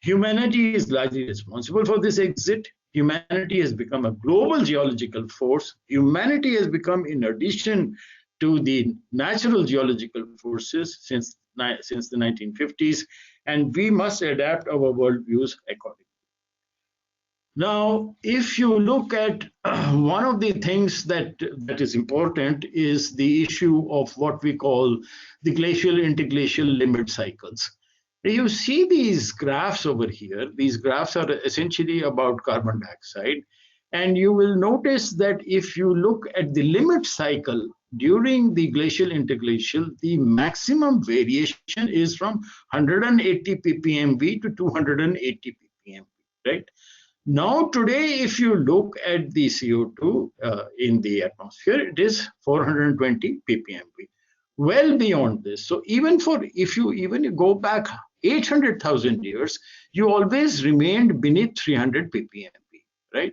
Humanity is largely responsible for this exit. Humanity has become a global geological force. Humanity has become, in addition to the natural geological forces since the 1950s, and we must adapt our worldviews accordingly. Now, if you look at one of the things that is important is the issue of what we call the glacial interglacial limit cycles. You see these graphs over here. These graphs are essentially about carbon dioxide. And you will notice that if you look at the limit cycle during the glacial interglacial, the maximum variation is from 180 ppmv to 280 ppmv, right? Now, today, if you look at the CO2 in the atmosphere, it is 420 ppmv, well beyond this. So even if you even go back 800,000 years, you always remained beneath 300 ppmv, right?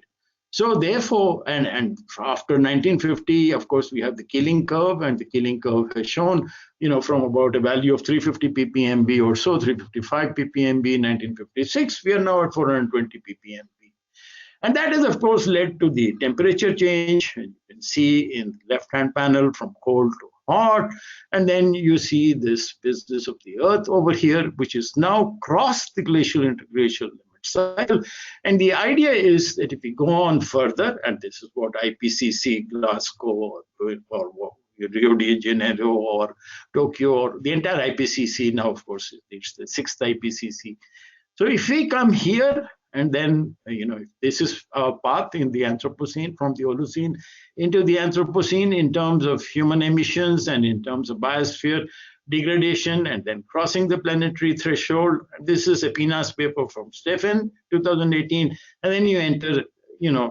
So therefore, and after 1950, of course, we have the killing curve, and the killing curve has shown, from about a value of 350 ppmv or so, 355 ppmv in 1956, we are now at 420 ppmv. And that has, of course, led to the temperature change. You can see in the left-hand panel from cold to hot. And then you see this business of the Earth over here, which has now crossed the glacial interglacial limit cycle. And the idea is that if we go on further, and this is what IPCC, Glasgow, or Rio de Janeiro, or Tokyo, or the entire IPCC now, of course, it's the 6th IPCC. So if we come here, and then, if this is our path in the Anthropocene, from the Holocene into the Anthropocene in terms of human emissions and in terms of biosphere degradation, and then crossing the planetary threshold. This is a PNAS paper from Stefan, 2018. And then you enter,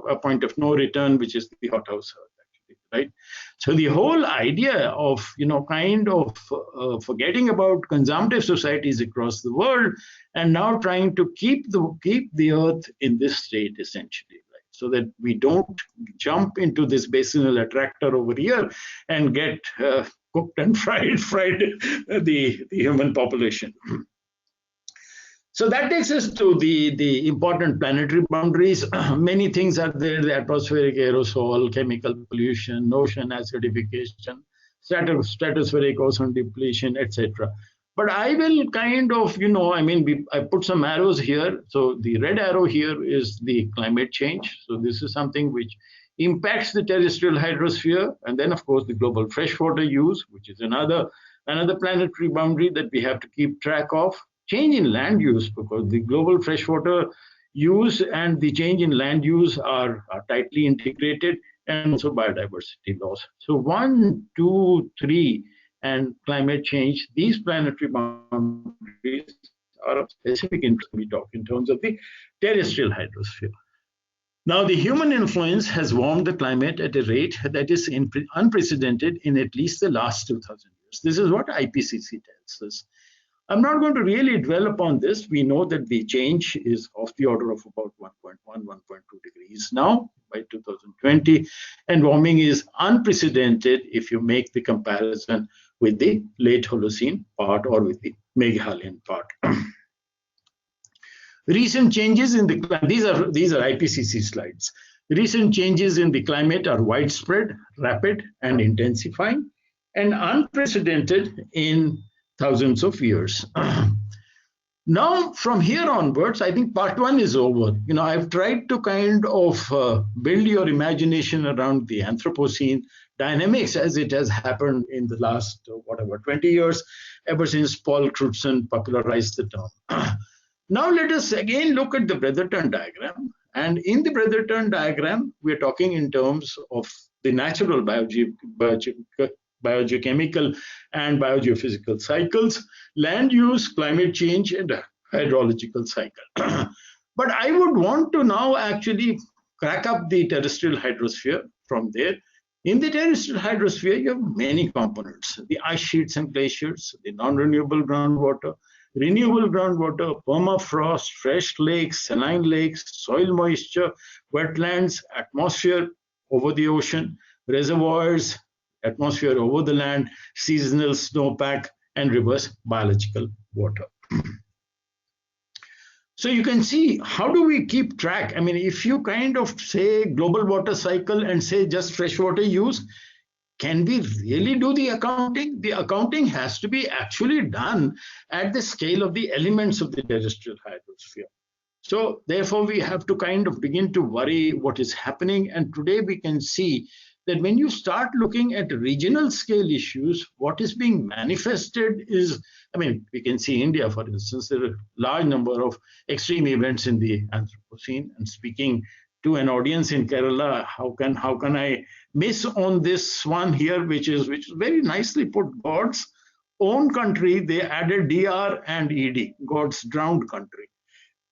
a point of no return, which is the hothouse Earth, actually, right? So the whole idea of, forgetting about consumptive societies across the world and now trying to keep the Earth in this state, essentially, right? So that we don't jump into this basinal attractor over here and get cooked and fried the human population. So that takes us to the important planetary boundaries. Many things are there: the atmospheric aerosol, chemical pollution, ocean acidification, stratospheric ozone depletion, etc. But I will kind of, I put some arrows here. So the red arrow here is the climate change. So this is something which impacts the terrestrial hydrosphere. And then, of course, the global freshwater use, which is another planetary boundary that we have to keep track of. Change in land use, because the global freshwater use and the change in land use are tightly integrated, and also biodiversity loss. So 1, 2, 3, and climate change, these planetary boundaries are of specific interest we talk in terms of the terrestrial hydrosphere. Now, the human influence has warmed the climate at a rate that is unprecedented in at least the last 2,000 years. This is what IPCC tells us. I'm not going to really dwell upon this. We know that the change is of the order of about 1.1, 1.2 degrees now by 2020, and warming is unprecedented if you make the comparison with the late Holocene part or with the Meghalayan part. Recent changes in the climate, these are IPCC slides. Recent changes in the climate are widespread, rapid, and intensifying, and unprecedented in thousands of years. Now, from here onwards, I think part 1 is over. I've tried to kind of build your imagination around the Anthropocene dynamics as it has happened in the last, 20 years, ever since Paul Crutzen popularized the term. Now, let us again look at the Brotherton diagram. And in the Brotherton diagram, we're talking in terms of the natural biogeochemical and biogeophysical cycles, land use, climate change, and hydrological cycle. But I would want to now actually crack up the terrestrial hydrosphere from there. In the terrestrial hydrosphere, you have many components: the ice sheets and glaciers, the non-renewable groundwater, renewable groundwater, permafrost, fresh lakes, saline lakes, soil moisture, wetlands, atmosphere over the ocean, reservoirs, atmosphere over the land, seasonal snowpack, and reverse biological water. So you can see, how do we keep track? I mean, if you kind of say global water cycle and say just freshwater use, can we really do the accounting? The accounting has to be actually done at the scale of the elements of the terrestrial hydrosphere. So therefore, we have to kind of begin to worry what is happening. And today we can see that when you start looking at regional scale issues, what is being manifested is, I mean, we can see India, for instance, there are a large number of extreme events in the Anthropocene. And speaking to an audience in Kerala, how can I miss on this one here, which is very nicely put, God's own country, they added DR and ED, God's drowned country.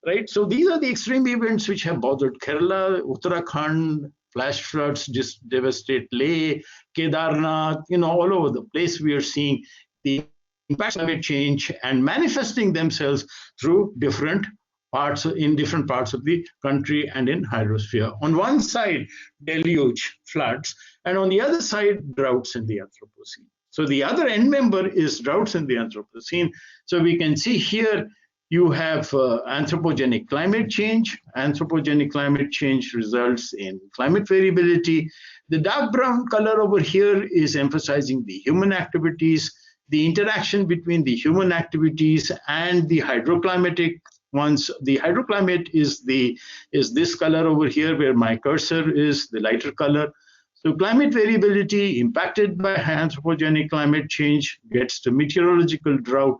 Right, so these are the extreme events which have bothered Kerala, Uttarakhand, flash floods just devastate Leh, Kedarnath, all over the place. We are seeing the impacts of climate change and manifesting themselves through different parts of the country and in hydrosphere. On one side, deluge floods, and on the other side, droughts in the Anthropocene. So the other end member is droughts in the Anthropocene. So we can see here, you have anthropogenic climate change. Anthropogenic climate change results in climate variability. The dark brown color over here is emphasizing the human activities, the interaction between the human activities and the hydroclimatic ones. The hydroclimate is this color over here where my cursor is, the lighter color. So climate variability impacted by anthropogenic climate change gets to meteorological drought,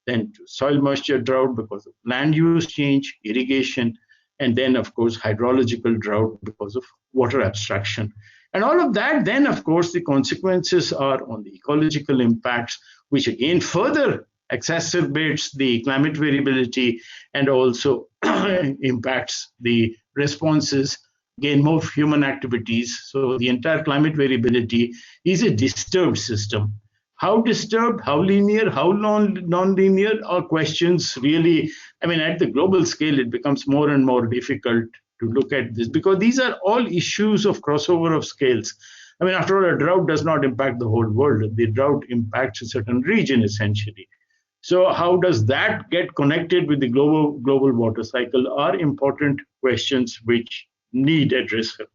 then to soil moisture drought because of land use change, irrigation, and then, of course, hydrological drought because of water abstraction. And all of that, then, of course, the consequences are on the ecological impacts, which again further exacerbates the climate variability and also impacts the responses, again, more human activities. So the entire climate variability is a disturbed system. How disturbed, how linear, how non-linear are questions really, I mean, at the global scale, it becomes more and more difficult to look at this because these are all issues of crossover of scales. I mean, after all, a drought does not impact the whole world. The drought impacts a certain region, essentially. So how does that get connected with the global water cycle are important questions which need addressal.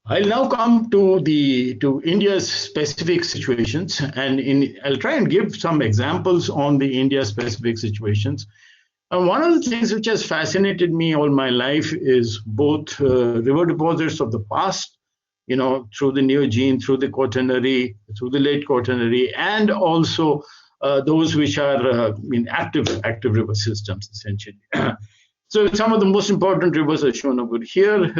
I'll now come to India's specific situations, and I'll try and give some examples on the India specific situations. And one of the things which has fascinated me all my life is both river deposits of the past, through the Neogene, through the Quaternary, through the late Quaternary, and also those which are active river systems, essentially. So some of the most important rivers are shown over here.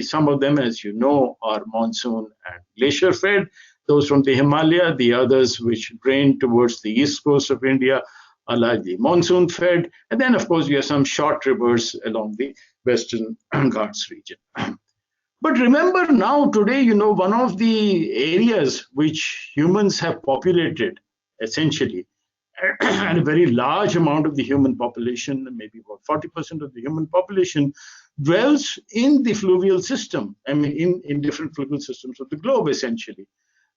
Some of them, as you know, are monsoon and glacier fed. Those from the Himalaya, the others which drain towards the east coast of India are largely monsoon fed. And then, of course, we have some short rivers along the Western Ghats region. But remember now, today, one of the areas which humans have populated, essentially, and a very large amount of the human population, maybe about 40% of the human population, dwells in the fluvial system, in different fluvial systems of the globe, essentially.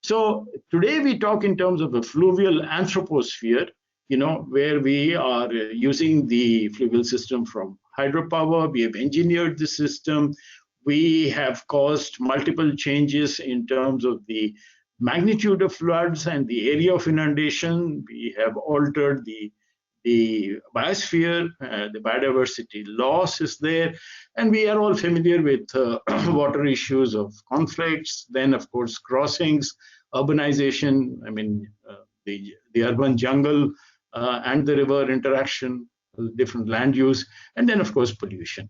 So today we talk in terms of a fluvial anthroposphere, where we are using the fluvial system from hydropower. We have engineered the system. We have caused multiple changes in terms of the magnitude of floods and the area of inundation. We have altered the biosphere, the biodiversity loss is there, and we are all familiar with water issues of conflicts, then of course crossings, urbanization, the urban jungle and the river interaction, different land use, and then of course pollution.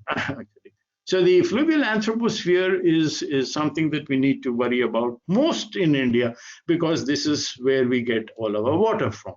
So the fluvial anthroposphere is something that we need to worry about most in India, because this is where we get all of our water from.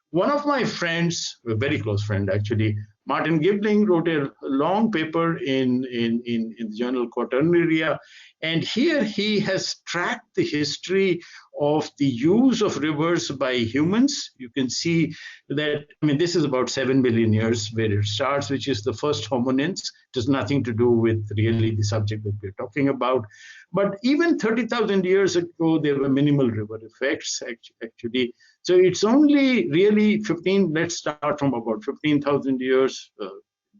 One of my friends, a very close friend actually, Martin Gibling, wrote a long paper in the journal Quaternaria, and here he has tracked the history of the use of rivers by humans. You can see that, this is about 7 billion years where it starts, which is the first hominins. It has nothing to do with really the subject that we're talking about. But even 30,000 years ago, there were minimal river effects, actually. So it's only really let's start from about 15,000 years,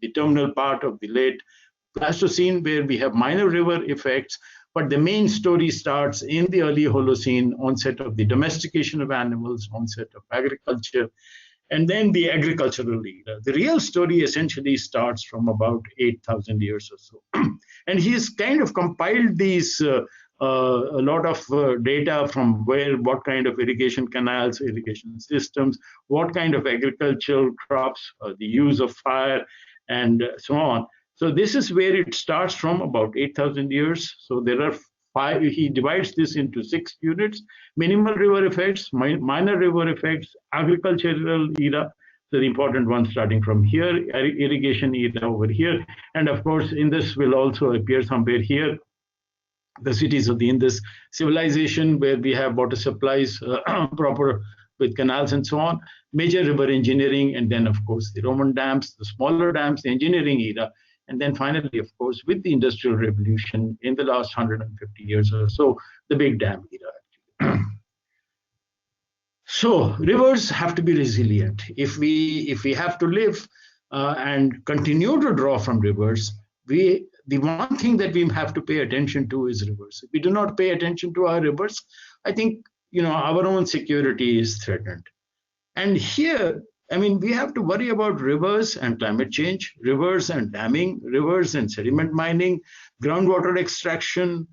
the terminal part of the late Pleistocene, where we have minor river effects. But the main story starts in the early Holocene, onset of the domestication of animals, onset of agriculture. And then the agricultural era. The real story essentially starts from about 8,000 years or so. And he's kind of compiled these a lot of data from what kind of irrigation canals, irrigation systems, what kind of agricultural crops, the use of fire, and so on. So this is where it starts from, about 8,000 years. So there are five. He divides this into 6 units: minimal river effects, minor river effects, agricultural era, so the important one starting from here, irrigation era over here, and of course in this will also appear somewhere here, the cities of the Indus civilization, where we have water supplies proper with canals and so on, major river engineering, and then of course the Roman dams, the smaller dams, the engineering era, and then finally, of course, with the Industrial Revolution in the last 150 years or so, the big dam era. So rivers have to be resilient. If we have to live and continue to draw from rivers, the one thing that we have to pay attention to is rivers. If we do not pay attention to our rivers, I think our own security is threatened. And here, I mean, we have to worry about rivers and climate change, rivers and damming, rivers and sediment mining, groundwater extraction.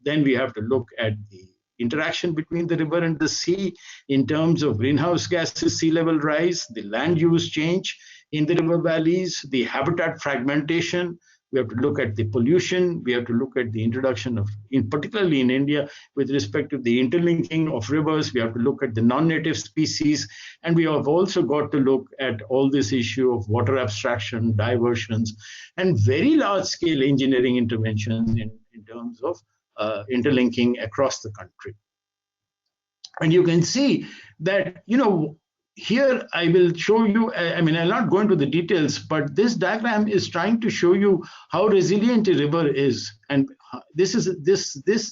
Then we have to look at the interaction between the river and the sea in terms of greenhouse gases, sea level rise, the land use change in the river valleys, the habitat fragmentation. We have to look at the pollution. We have to look at the introduction of, particularly in India, with respect to the interlinking of rivers. We have to look at the non-native species. And we have also got to look at all this issue of water abstraction, diversions, and very large-scale engineering interventions in terms of interlinking across the country. And you can see that, here I will show you, I mean, I'll not go into the details, but this diagram is trying to show you how resilient a river is. And this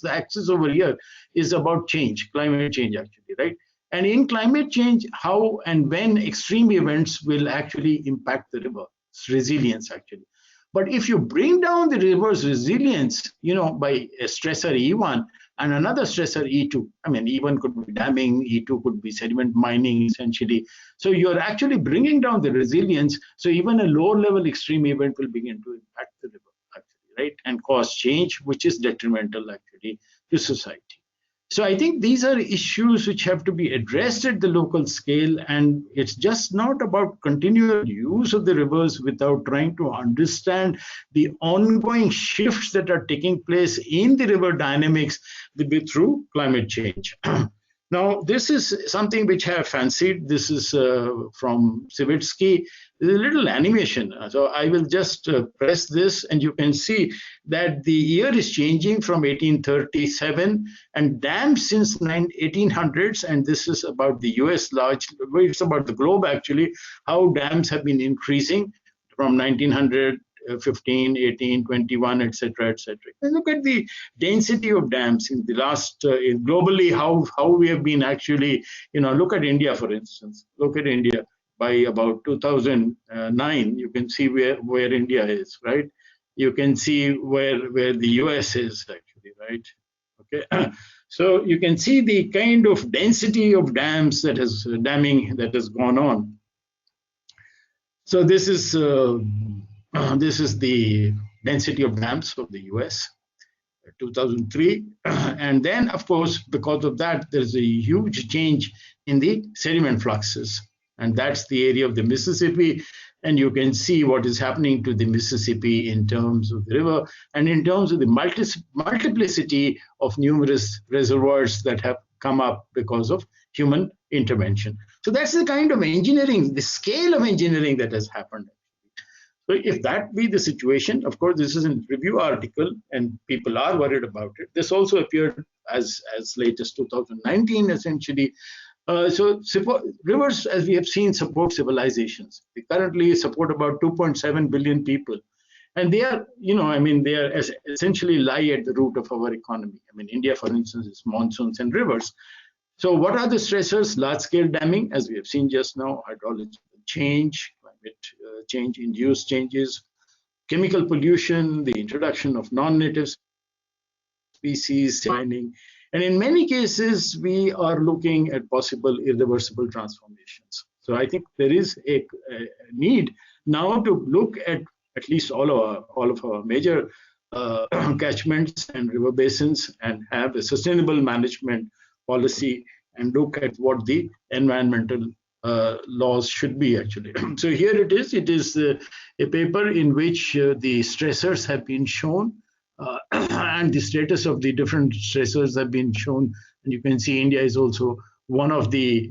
axis over here is about change, climate change actually, right? And in climate change, how and when extreme events will actually impact the river's resilience actually. But if you bring down the river's resilience, by a stressor E1 and another stressor E2, I mean, E1 could be damming, E2 could be sediment mining, essentially. So you're actually bringing down the resilience. So even a lower level extreme event will begin to impact the river, actually, right? And cause change, which is detrimental, actually, to society. So I think these are issues which have to be addressed at the local scale, and it's just not about continual use of the rivers without trying to understand the ongoing shifts that are taking place in the river dynamics through climate change. Now, this is something which I have fancied. This is from Savitsky. There's a little animation. So I will just press this, and you can see that the year is changing from 1837, and dams since 1800s, and this is about the US it's about the globe actually, how dams have been increasing from 1900, 15, 18, 21, etc., etc. And look at the density of dams in the last, globally, how we have been actually, look at India, for instance. Look at India. By about 2009, you can see where India is, right? You can see where the US is actually, right? Okay. So you can see the kind of density of dams damming that has gone on. So this is the density of dams of the US, 2003. And then, of course, because of that, there's a huge change in the sediment fluxes. And that's the area of the Mississippi. And you can see what is happening to the Mississippi in terms of the river and in terms of the multiplicity of numerous reservoirs that have come up because of human intervention. So that's the kind of engineering, the scale of engineering that has happened. So if that be the situation, of course, this is a review article and people are worried about it. This also appeared as late as 2019, essentially. So rivers, as we have seen, support civilizations. They currently support about 2.7 billion people. And they are, they are essentially lie at the root of our economy. I mean, India, for instance, is monsoons and rivers. So what are the stressors? Large-scale damming, as we have seen just now, hydrological change, climate change-induced changes, chemical pollution, the introduction of non-native species, mining. And in many cases, we are looking at possible irreversible transformations. So I think there is a need now to look at least all of our major catchments and river basins and have a sustainable management policy and look at what the environmental laws should be actually. So here it is a paper in which the stressors have been shown and the status of the different stressors have been shown, and you can see India is also one of the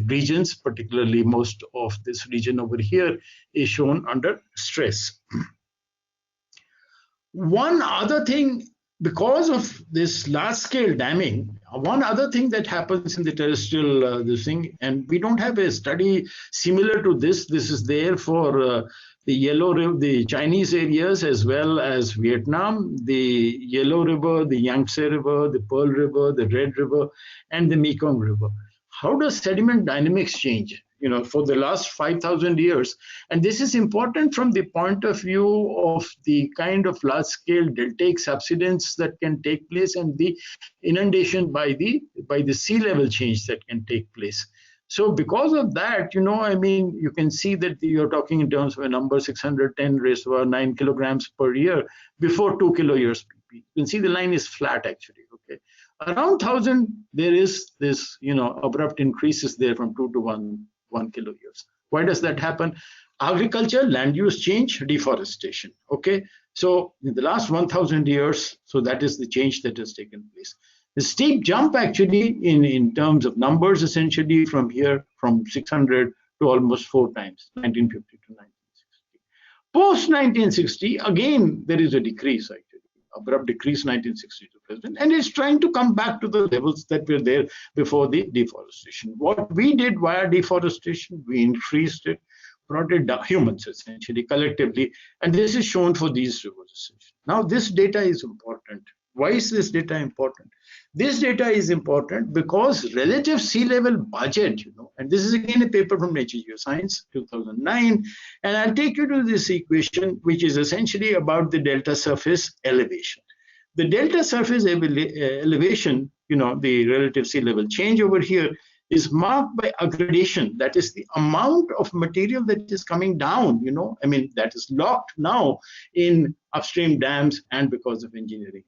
regions, particularly most of this region over here is shown under stress. One other thing, because of this large-scale damming, one other thing that happens in the terrestrial this thing, and we don't have a study similar to this. This is there for the Yellow River, the Chinese areas, as well as Vietnam, the Yellow River, the Yangtze River, the Pearl River, the Red River, and the Mekong River. How does sediment dynamics change? For the last 5,000 years. And this is important from the point of view of the kind of large-scale deltaic subsidence that can take place and the inundation by the sea level change that can take place. So because of that, you can see that you're talking in terms of a number 610 raised to 9 kilograms per year before 2 kilo years PP. You can see the line is flat actually, okay. Around 1,000, there is this, abrupt increases there from 2 to 1 kilo years. Why does that happen? Agriculture, land use change, deforestation. Okay, so in the last 1,000 years, so that is the change that has taken place. The steep jump actually in terms of numbers essentially from here from 600 to almost 4 times, 1950 to 1960. Post 1960, again there is a decrease actually. Abrupt decrease 1960 to present, and it's trying to come back to the levels that were there before the deforestation. What we did via deforestation, we increased it, brought it down, humans essentially, collectively, and this is shown for these rivers. Now this data is important. Why is this data important? This data is important because relative sea level budget, and this is again a paper from Nature Geoscience 2009, and I'll take you to this equation, which is essentially about the delta surface elevation. The delta surface elevation, the relative sea level change over here is marked by aggradation. That is the amount of material that is coming down, that is locked now in upstream dams and because of engineering.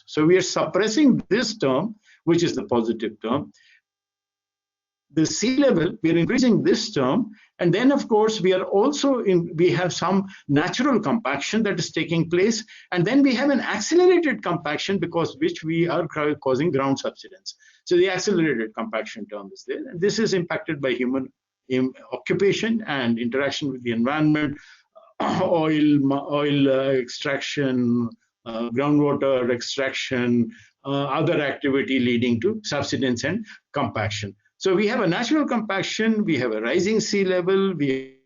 So we are suppressing this term, which is the positive term. The sea level, we are increasing this term, and then of course we are also we have some natural compaction that is taking place, and then we have an accelerated compaction because which we are causing ground subsidence. So the accelerated compaction term is there, and this is impacted by human occupation and interaction with the environment, oil extraction, groundwater extraction, other activity leading to subsidence and compaction. So we have a natural compaction, we have a rising sea level, we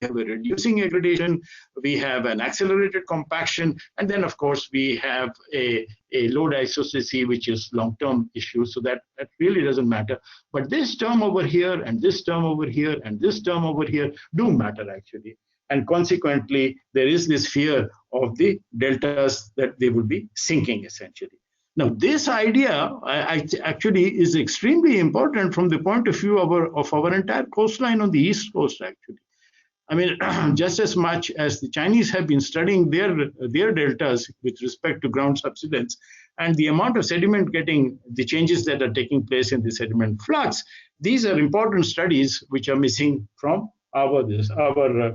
have a reducing aggradation, we have an accelerated compaction, and then of course we have a load isostasy, which is long-term issue, so that really doesn't matter. But this term over here, and this term over here, and this term over here do matter actually. And consequently, there is this fear of the deltas that they will be sinking essentially. Now, this idea actually is extremely important from the point of view of our entire coastline on the East Coast actually. I mean, just as much as the Chinese have been studying their deltas with respect to ground subsidence and the amount of sediment the changes that are taking place in the sediment flux, these are important studies which are missing from our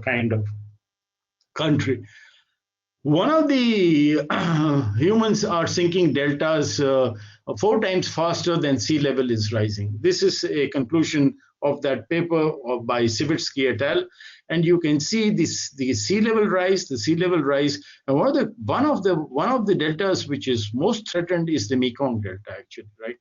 kind of country. One of the humans are sinking deltas 4 times faster than sea level is rising. This is a conclusion of that paper by Sivitsky et al. And you can see the sea level rise, And one of the deltas which is most threatened is the Mekong Delta actually, right?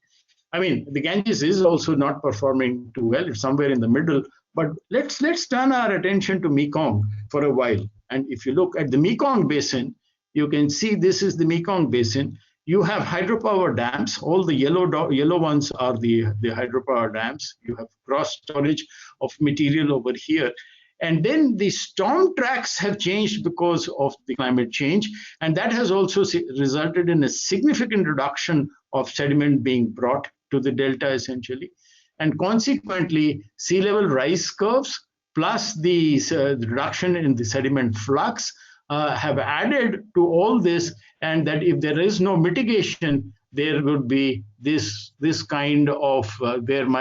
I mean, the Ganges is also not performing too well. It's somewhere in the middle. But let's turn our attention to Mekong for a while. And if you look at the Mekong Basin, you can see this is the Mekong Basin. You have hydropower dams. All the yellow ones are the hydropower dams. You have cross storage of material over here. And then the storm tracks have changed because of the climate change. And that has also resulted in a significant reduction of sediment being brought to the delta essentially. And consequently, sea level rise curves plus the reduction in the sediment flux have added to all this, and that if there is no mitigation, there would be this kind of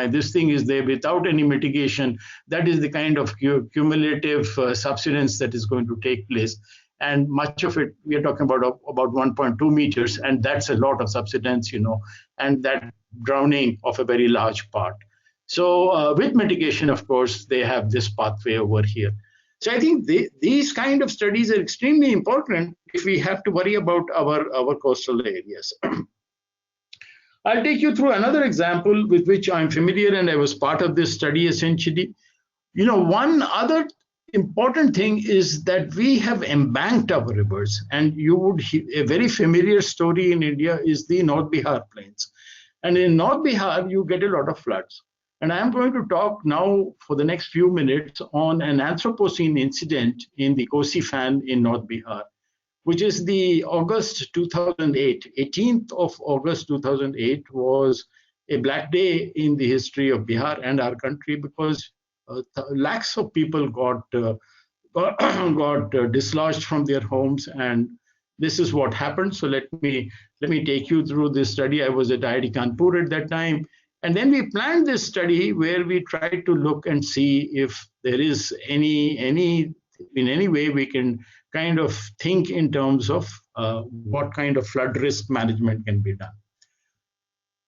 this thing is there without any mitigation. That is the kind of cumulative subsidence that is going to take place. And much of it, we are talking about 1.2 meters, and that's a lot of subsidence, and that drowning of a very large part. So with mitigation, of course, they have this pathway over here. So I think these kind of studies are extremely important if we have to worry about our coastal areas. I'll take you through another example with which I'm familiar, and I was part of this study essentially. One other important thing is that we have embanked our rivers, and a very familiar story in India is the North Bihar plains. And in North Bihar, you get a lot of floods. And I'm going to talk now for the next few minutes on an Anthropocene incident in the Kosi Fan in North Bihar, which is the August 2008. 18th of August 2008 was a black day in the history of Bihar and our country, because lakhs of people got dislodged from their homes, and this is what happened. So let me take you through this study. I was at IIT Kanpur at that time, and then we planned this study where we tried to look and see if there is in any way we can kind of think in terms of what kind of flood risk management can be done.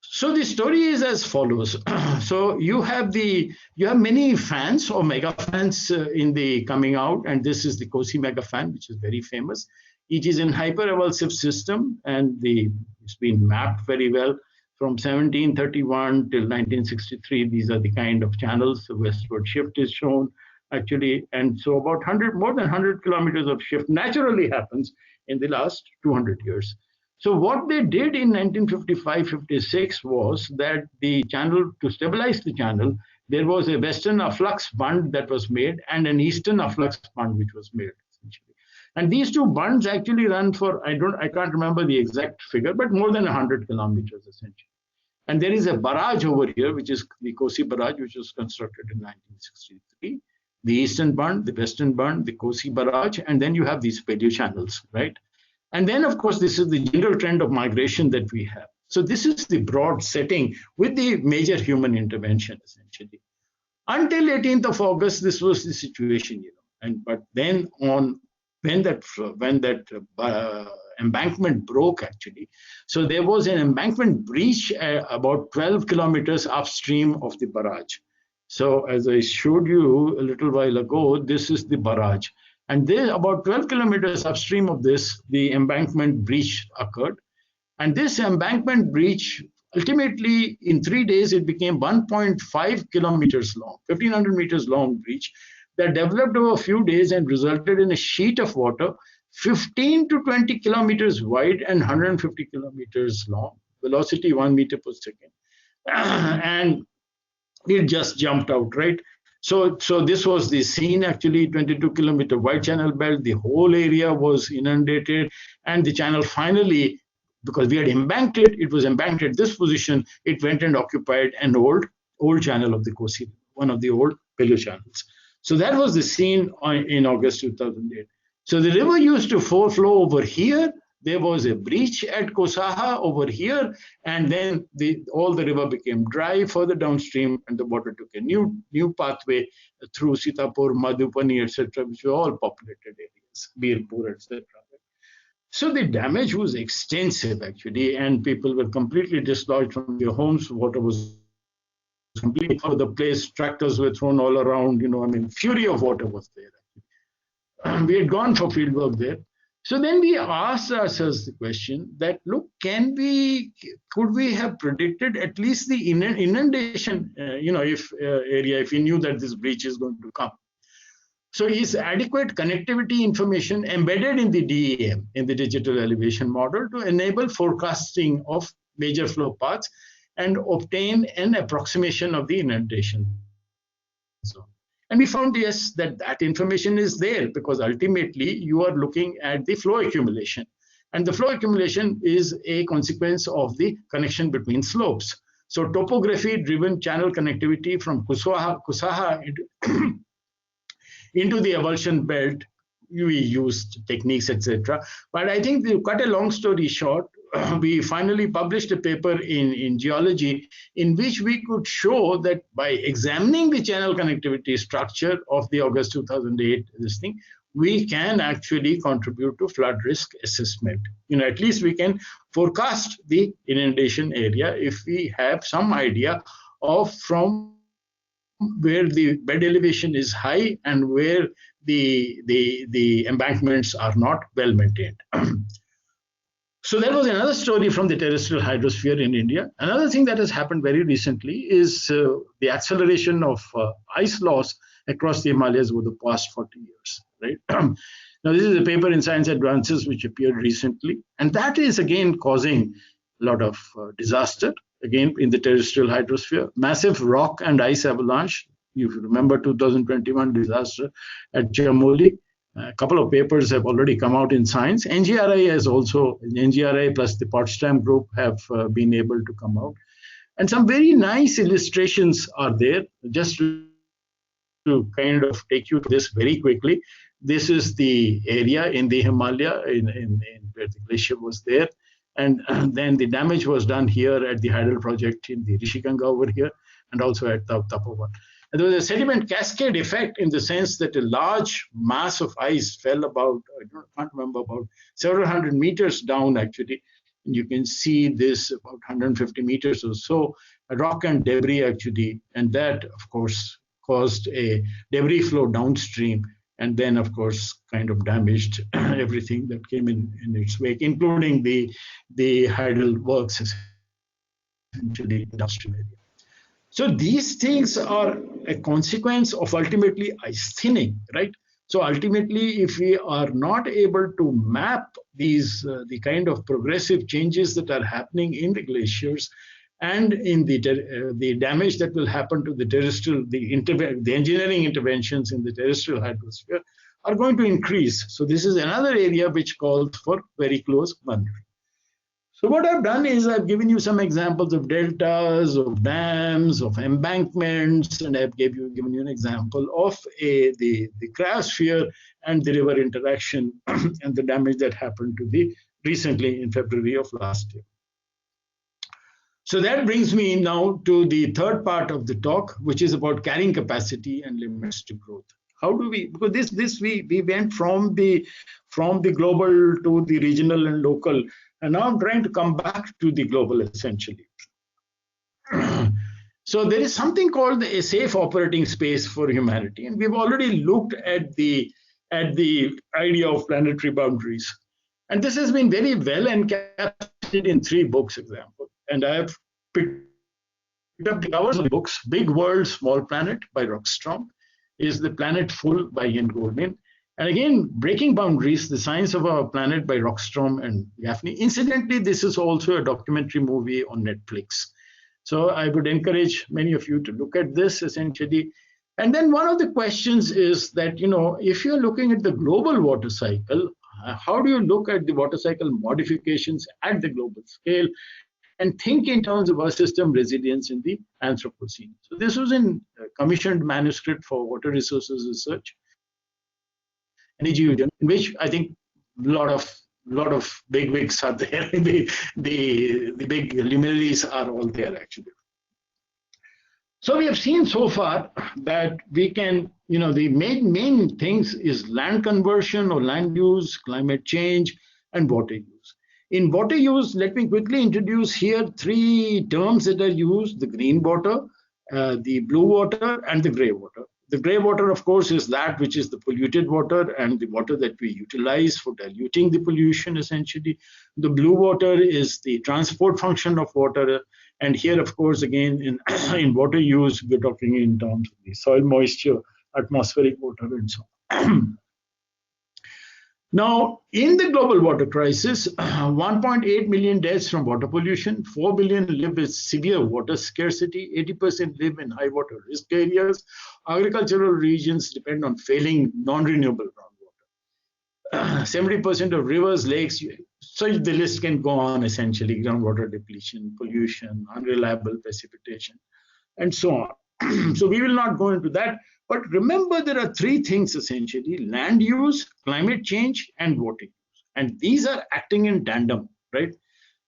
So the story is as follows. So you have many fans or mega fans in the coming out, and this is the Kosi mega fan, which is very famous. It is in hyper-evulsive system, and it's been mapped very well from 1731 till 1963. These are the kind of channels. The westward shift is shown actually, and so about more than 100 kilometers of shift naturally happens in the last 200 years. So what they did in 1955-56 was that the channel, to stabilize the channel, there was a western afflux bund that was made and an eastern afflux bund which was made essentially. And these two bunds actually run for, I can't remember the exact figure, but more than 100 kilometers essentially. And there is a barrage over here, which is the Kosi barrage, which was constructed in 1963. The eastern bund, the western bund, the Kosi barrage, and then you have these paleo channels, right? And then, of course, this is the general trend of migration that we have. So this is the broad setting with the major human intervention, essentially. Until 18th of August, this was the situation, but then when that embankment broke, actually, so there was an embankment breach about 12 kilometers upstream of the barrage. So as I showed you a little while ago, this is the barrage. And there, about 12 kilometers upstream of this, the embankment breach occurred. And this embankment breach, ultimately, in 3 days, it became 1.5 kilometers long, 1,500 meters long breach that developed over a few days and resulted in a sheet of water 15 to 20 kilometers wide and 150 kilometers long, velocity 1 meter per second. And it just jumped out, right? So this was the scene, actually, 22-kilometer wide channel belt. The whole area was inundated, and the channel finally, because we had embanked it, it was embanked at this position, it went and occupied an old channel of the Kosi, one of the old paleo channels. So that was the scene in August 2008. So the river used to flow over here. There was a breach at Kosaha over here, and then all the river became dry further downstream, and the water took a new pathway through Sitapur, Madhupani, etc., which were all populated areas, Birpur, etc. So the damage was extensive, actually, and people were completely dislodged from their homes. Water was completely all over the place. Tractors were thrown all around. Fury of water was there. We had gone for field work there. So then we asked ourselves the question that, look, could we have predicted at least the inundation, if we knew that this breach is going to come? So is adequate connectivity information embedded in the DEM, in the digital elevation model, to enable forecasting of major flow paths and obtain an approximation of the inundation zone? And we found, yes, that information is there, because ultimately you are looking at the flow accumulation. And the flow accumulation is a consequence of the connection between slopes. So topography-driven channel connectivity from Kusaha into the avulsion belt, we used techniques, etc. But I think, to cut a long story short, we finally published a paper in geology in which we could show that by examining the channel connectivity structure of the August 2008 we can actually contribute to flood risk assessment. At least we can forecast the inundation area if we have some idea of from where the bed elevation is high and where the embankments are not well maintained. So that was another story from the terrestrial hydrosphere in India. Another thing that has happened very recently is the acceleration of ice loss across the Himalayas over the past 40 years. Right? Now, this is a paper in Science Advances which appeared recently, and that is again causing a lot of disaster. Again, in the terrestrial hydrosphere, massive rock and ice avalanche. You remember 2021 disaster at Chamoli. A couple of papers have already come out in Science. NGRI has also, NGRI plus the Potsdam group have been able to come out. And some very nice illustrations are there. Just to kind of take you to this very quickly. This is the area in the Himalaya in where the glacier was there. And then the damage was done here at the Hydel project in the Rishiganga over here, and also at Tapovan. And there was a sediment cascade effect in the sense that a large mass of ice fell about, I can't remember, about several hundred meters down actually. And you can see this about 150 meters or so, rock and debris actually. And that, of course, caused a debris flow downstream. And then, of course, kind of damaged everything that came in its wake, including the Hydel works, essentially downstream area. So these things are a consequence of ultimately ice thinning, right? So ultimately, if we are not able to map these the kind of progressive changes that are happening in the glaciers and in the damage that will happen to the terrestrial, the engineering interventions in the terrestrial hydrosphere are going to increase. So this is another area which calls for very close monitoring. So what I've done is I've given you some examples of deltas, of dams, of embankments, and I've given you an example of the cryosphere and the river interaction and the damage that happened to the recently in February of last year. So that brings me now to the third part of the talk, which is about carrying capacity and limits to growth. How do we, because we went from the global to the regional and local, and now I'm trying to come back to the global essentially. So there is something called a safe operating space for humanity, and we've already looked at the idea of planetary boundaries, and this has been very well encapsulated in 3 books, example. And I have picked up the covers of the books. Big World, Small Planet by Rockstrom, is The Planet Full by Ian Goldin. And again, Breaking Boundaries, The Science of Our Planet by Rockstrom and Gaffney. Incidentally, this is also a documentary movie on Netflix. So I would encourage many of you to look at this essentially. And then one of the questions is that, if you're looking at the global water cycle, how do you look at the water cycle modifications at the global scale and think in terms of our system resilience in the Anthropocene? So this was in a commissioned manuscript for Water Resources Research, in which I think a lot of big wigs are there. the big luminaries are all there actually. So we have seen so far that we can, the main things is land conversion or land use, climate change, and water use. In water use, let me quickly introduce here 3 terms that are used: the green water, the blue water, and the gray water. The gray water, of course, is that which is the polluted water and the water that we utilize for diluting the pollution, essentially. The blue water is the transport function of water. And here, of course, again, in water use, we're talking in terms of the soil moisture, atmospheric water, and so on. Now, in the global water crisis, 1.8 million deaths from water pollution, 4 billion live with severe water scarcity, 80% live in high water risk areas. Agricultural regions depend on failing non-renewable groundwater. 70% of rivers, lakes, So the list can go on, essentially: groundwater depletion, pollution, unreliable precipitation, and so on. So we will not go into that. But remember, there are three things essentially: land use, climate change, and water use. And these are acting in tandem, right?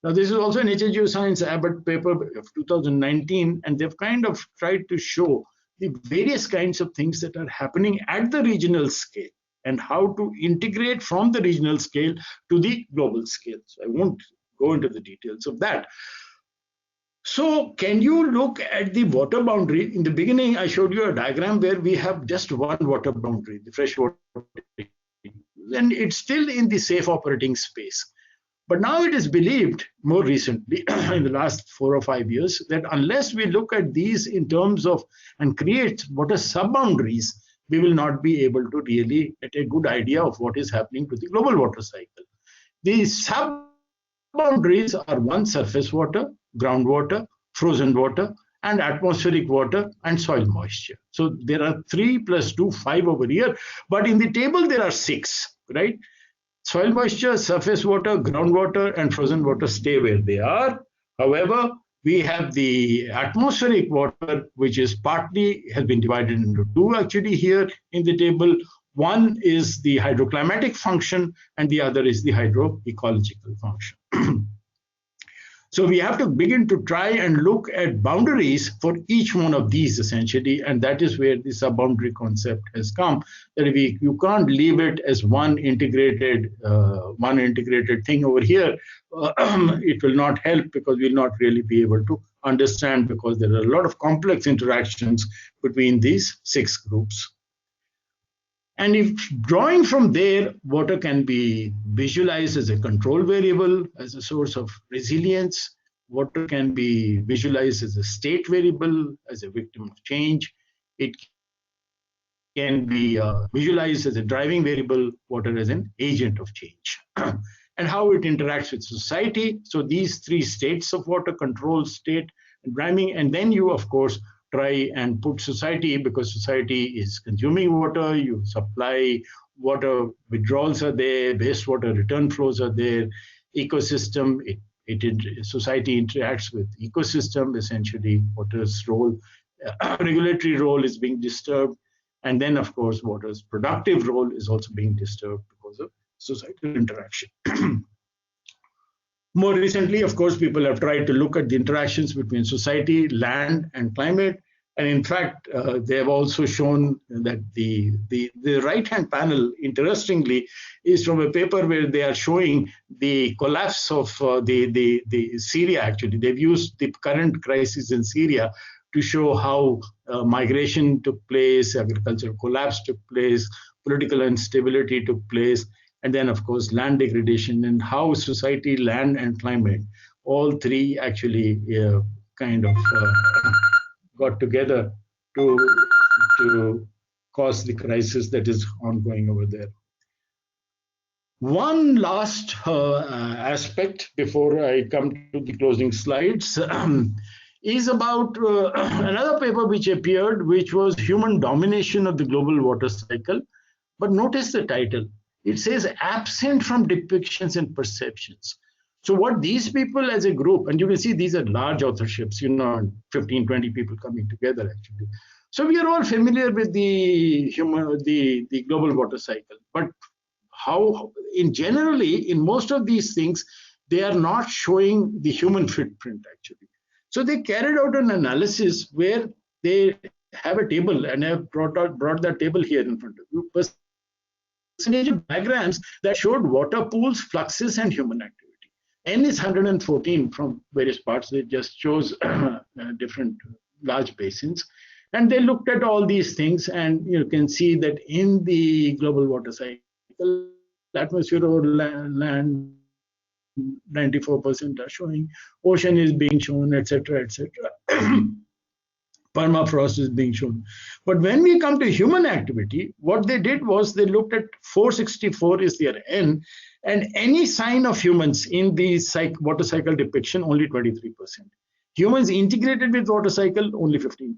Now, this is also a Nature Geoscience Abbott paper of 2019, and they've kind of tried to show the various kinds of things that are happening at the regional scale and how to integrate from the regional scale to the global scale. So I won't go into the details of that. So can you look at the water boundary? In the beginning, I showed you a diagram where we have just one water boundary, the freshwater, and it's still in the safe operating space. But now it is believed, more recently, in the last 4 or 5 years, that unless we look at these in terms of and create water sub-boundaries, we will not be able to really get a good idea of what is happening to the global water cycle. These sub-boundaries are one, surface water, groundwater, frozen water, and atmospheric water and soil moisture. So there are 3 + 2, 5 over here, but in the table there are 6, right? Soil moisture, surface water, groundwater, and frozen water stay where they are. However, we have the atmospheric water, which is partly has been divided into 2 actually here in the table. One is the hydroclimatic function, and the other is the hydroecological function. So we have to begin to try and look at boundaries for each one of these essentially, and that is where the sub-boundary concept has come. That you can't leave it as one integrated thing over here. It will not help, because we'll not really be able to understand, because there are a lot of complex interactions between these 6 groups. And if drawing from there, water can be visualized as a control variable, as a source of resilience. Water can be visualized as a state variable, as a victim of change. It can be visualized as a driving variable, water as an agent of change. And how it interacts with society. So these 3 states of water: control, state, and driving. And then you, of course, try and put society, because society is consuming water, you supply water, withdrawals are there, wastewater return flows are there, ecosystem, society interacts with ecosystem, essentially water's role, regulatory role is being disturbed, and then of course water's productive role is also being disturbed because of societal interaction. More recently, of course, people have tried to look at the interactions between society, land, and climate. And in fact, they have also shown that the right-hand panel, interestingly, is from a paper where they are showing the collapse of the Syria, actually. They've used the current crisis in Syria to show how migration took place, agricultural collapse took place, political instability took place, and then, of course, land degradation, and how society, land, and climate, all 3 actually kind of got together to cause the crisis that is ongoing over there. One last aspect before I come to the closing slides is about another paper which appeared, which was Human Domination of the Global Water Cycle. But notice the title. It says absent from depictions and perceptions. So what these people as a group, and you can see these are large authorships, 15, 20 people coming together actually. So we are all familiar with the global water cycle, but how generally in most of these things, they are not showing the human footprint actually. So they carried out an analysis where they have a table, and I have brought that table here in front of you. Percentage of diagrams that showed water pools, fluxes, and human activity. N is 114 from various parts. It just shows different large basins. And they looked at all these things, and you can see that in the global water cycle, atmosphere or land, 94% are showing, ocean is being shown, etc., etc. Permafrost is being shown. But when we come to human activity, what they did was they looked at 464 is their N, and any sign of humans in the water cycle depiction, only 23%. Humans integrated with water cycle, only 15%.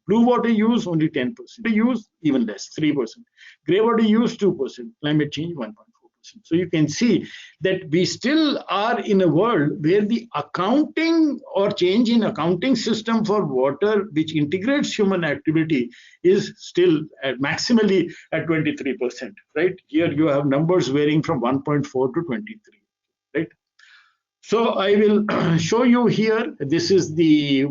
Blue water use, only 10%. Use, even less, 3%. Gray water use, 2%. Climate change, 1.4%. So you can see that we still are in a world where the accounting or change in accounting system for water, which integrates human activity, is still at maximally at 23%, right? Here you have numbers varying from 1.4 to 23, right? So I will show you here. This is the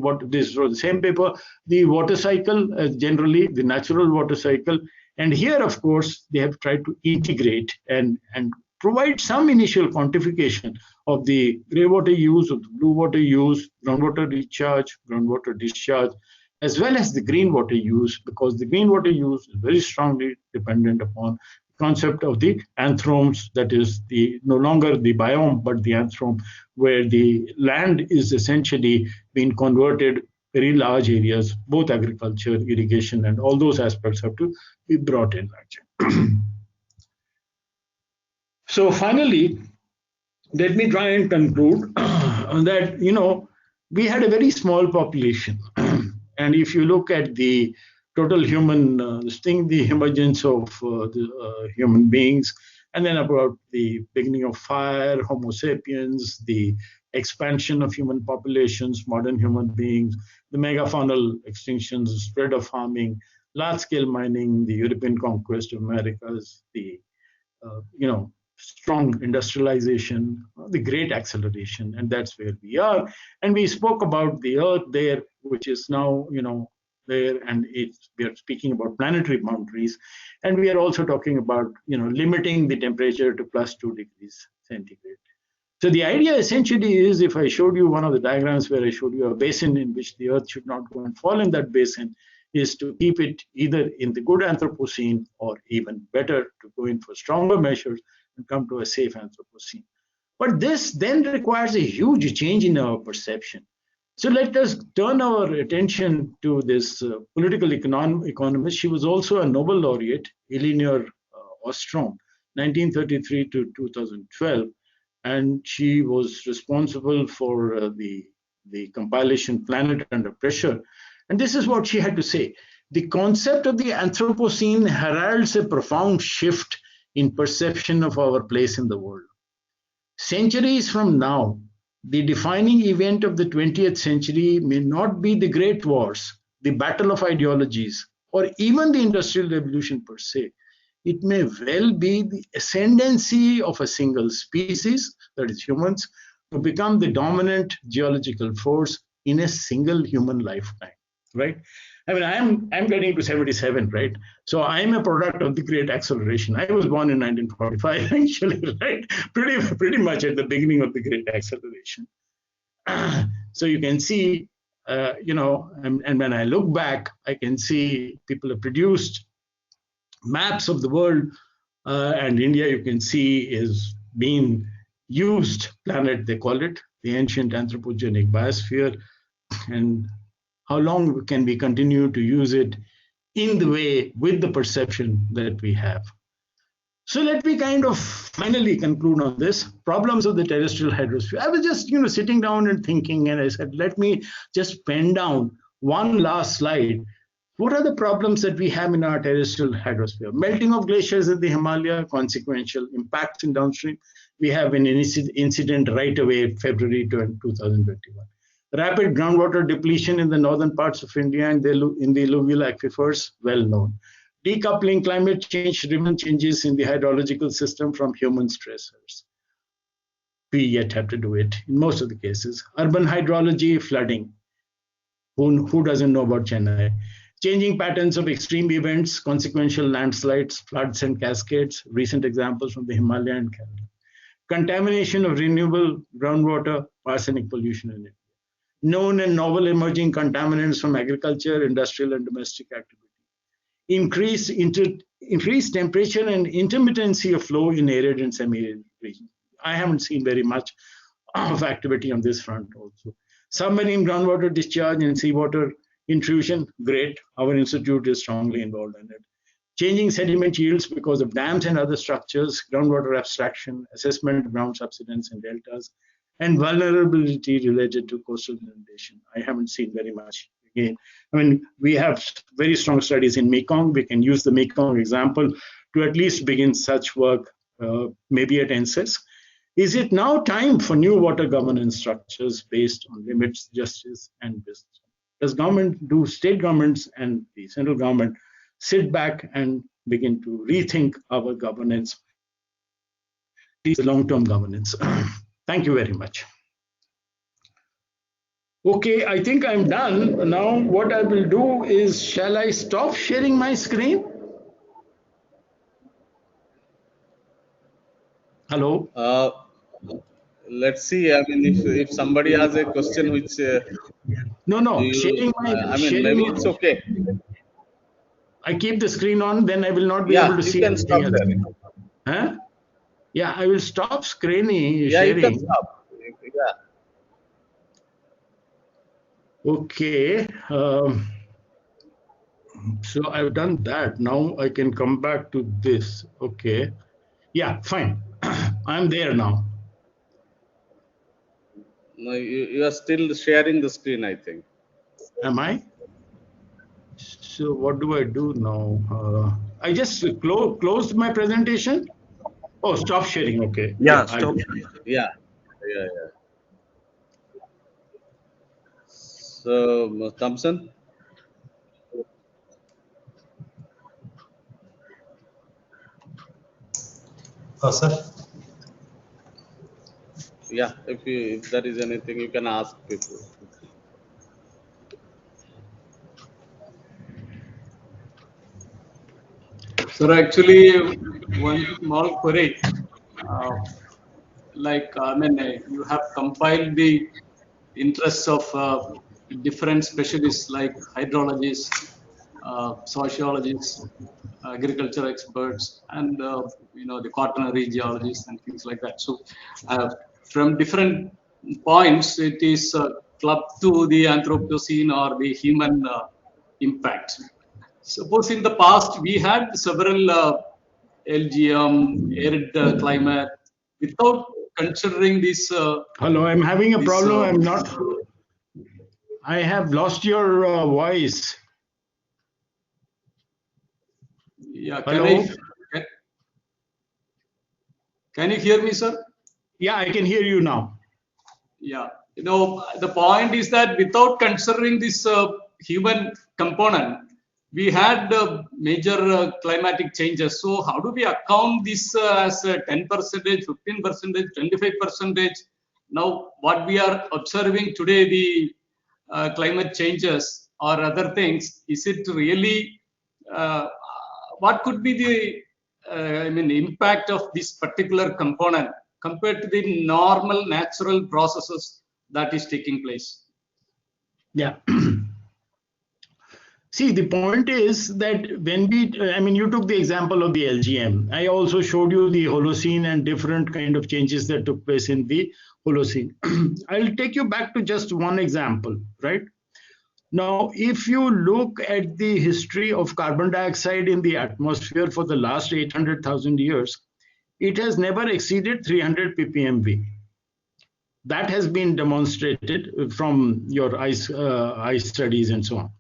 same paper, the water cycle, generally the natural water cycle. And here, of course, they have tried to integrate and provide some initial quantification of the grey water use, of the blue water use, groundwater recharge, groundwater discharge, as well as the green water use, because the green water use is very strongly dependent upon the concept of the anthromes, that is no longer the biome, but the anthrome, where the land is essentially being converted, very large areas, both agriculture, irrigation, and all those aspects have to be brought in. So finally, let me try and conclude that, we had a very small population. And if you look at the total human, the emergence of the human beings, and then about the beginning of fire, Homo sapiens, the expansion of human populations, modern human beings, the megafaunal extinctions, the spread of farming, large-scale mining, the European conquest of Americas, the strong industrialization, the great acceleration, and that's where we are. And we spoke about the Earth there, which is now, there, and we are speaking about planetary boundaries, and we are also talking about, limiting the temperature to +2 degrees centigrade. So the idea essentially is, if I showed you one of the diagrams where I showed you a basin in which the Earth should not go and fall in that basin, is to keep it either in the good Anthropocene or even better to go in for stronger measures and come to a safe Anthropocene. But this then requires a huge change in our perception. So let us turn our attention to this political economist. She was also a Nobel laureate, Elinor Ostrom, 1933 to 2012. And she was responsible for the compilation Planet Under Pressure. And this is what she had to say. The concept of the Anthropocene heralds a profound shift in perception of our place in the world. Centuries from now, the defining event of the 20th century may not be the Great Wars, the battle of ideologies, or even the Industrial Revolution per se. It may well be the ascendancy of a single species, that is humans, to become the dominant geological force in a single human lifetime, right? I mean, I'm getting to 77, right? So I'm a product of the Great Acceleration. I was born in 1945, actually, right? Pretty much at the beginning of the Great Acceleration. So you can see, and when I look back, I can see people have produced maps of the world, and India, you can see, is being used planet, they call it, the ancient anthropogenic biosphere, and how long can we continue to use it in the way with the perception that we have. So let me kind of finally conclude on this, problems of the terrestrial hydrosphere. I was just, sitting down and thinking, and I said, let me just pen down one last slide. What are the problems that we have in our terrestrial hydrosphere? Melting of glaciers in the Himalaya, consequential impacts in downstream. We have an incident right away, February 2021. Rapid groundwater depletion in the northern parts of India and in the alluvial aquifers, well known. Decoupling climate change-driven changes in the hydrological system from human stressors. We yet have to do it in most of the cases. Urban hydrology, flooding. Who doesn't know about Chennai? Changing patterns of extreme events, consequential landslides, floods and cascades, recent examples from the Himalaya and Canada. Contamination of renewable groundwater, arsenic pollution in it. Known and novel emerging contaminants from agriculture, industrial and domestic activity. Increased temperature and intermittency of flow in arid and semi-arid regions. I haven't seen very much of activity on this front also. Submarine groundwater discharge and seawater intrusion, great. Our institute is strongly involved in it. Changing sediment yields because of dams and other structures, groundwater abstraction, assessment of ground subsidence and deltas, and vulnerability related to coastal inundation. I haven't seen very much. Again, I mean, we have very strong studies in Mekong. We can use the Mekong example to at least begin such work maybe at ENCESS. Is it now time for new water governance structures based on limits, justice, and wisdom? Do state governments and the central government sit back and begin to rethink our governance, the long-term governance? Thank you very much. Okay, I think I'm done. Now what I will do is, shall I stop sharing my screen? Hello? Let's see. I mean, if somebody has a question which No, sharing my I mean, maybe it's okay. I keep the screen on, then I will not be Yeah, able to you see can anything stop else. sharing. Huh? Yeah, I will stop sharing. Yeah, you can stop. Yeah. Okay. So I've done that. Now I can come back to this. Okay. Yeah, fine. I'm there now. No, you are still sharing the screen, I think. Am I? So what do I do now? I just closed my presentation. Oh, stop sharing. Okay. Yeah, stop. Yeah. So, Thompson? Sir. Yeah, if there is anything, you can ask people. Sir, actually, one small query. You have compiled the interests of different specialists like hydrologists, sociologists, agriculture experts, and the quaternary geologists and things like that. So, from different points, it is clubbed to the Anthropocene or the human impact. Suppose in the past we had several LGM, arid climate, without considering this. Hello, I'm having a problem. I'm not. I have lost your voice. Yeah, Hello? Can you hear me, sir? Yeah, I can hear you now. Yeah, the point is that without considering this human component, we had major climatic changes. So how do we account this as 10%, 15%, 25%? Now, what we are observing today, the climate changes or other things, is it really, what could be the impact of this particular component compared to the normal natural processes that is taking place? Yeah. See, the point is that when you took the example of the LGM. I also showed you the Holocene and different kind of changes that took place in the Holocene. I'll take you back to just one example, right? Now, if you look at the history of carbon dioxide in the atmosphere for the last 800,000 years, it has never exceeded 300 ppmv. That has been demonstrated from your ice studies and so on.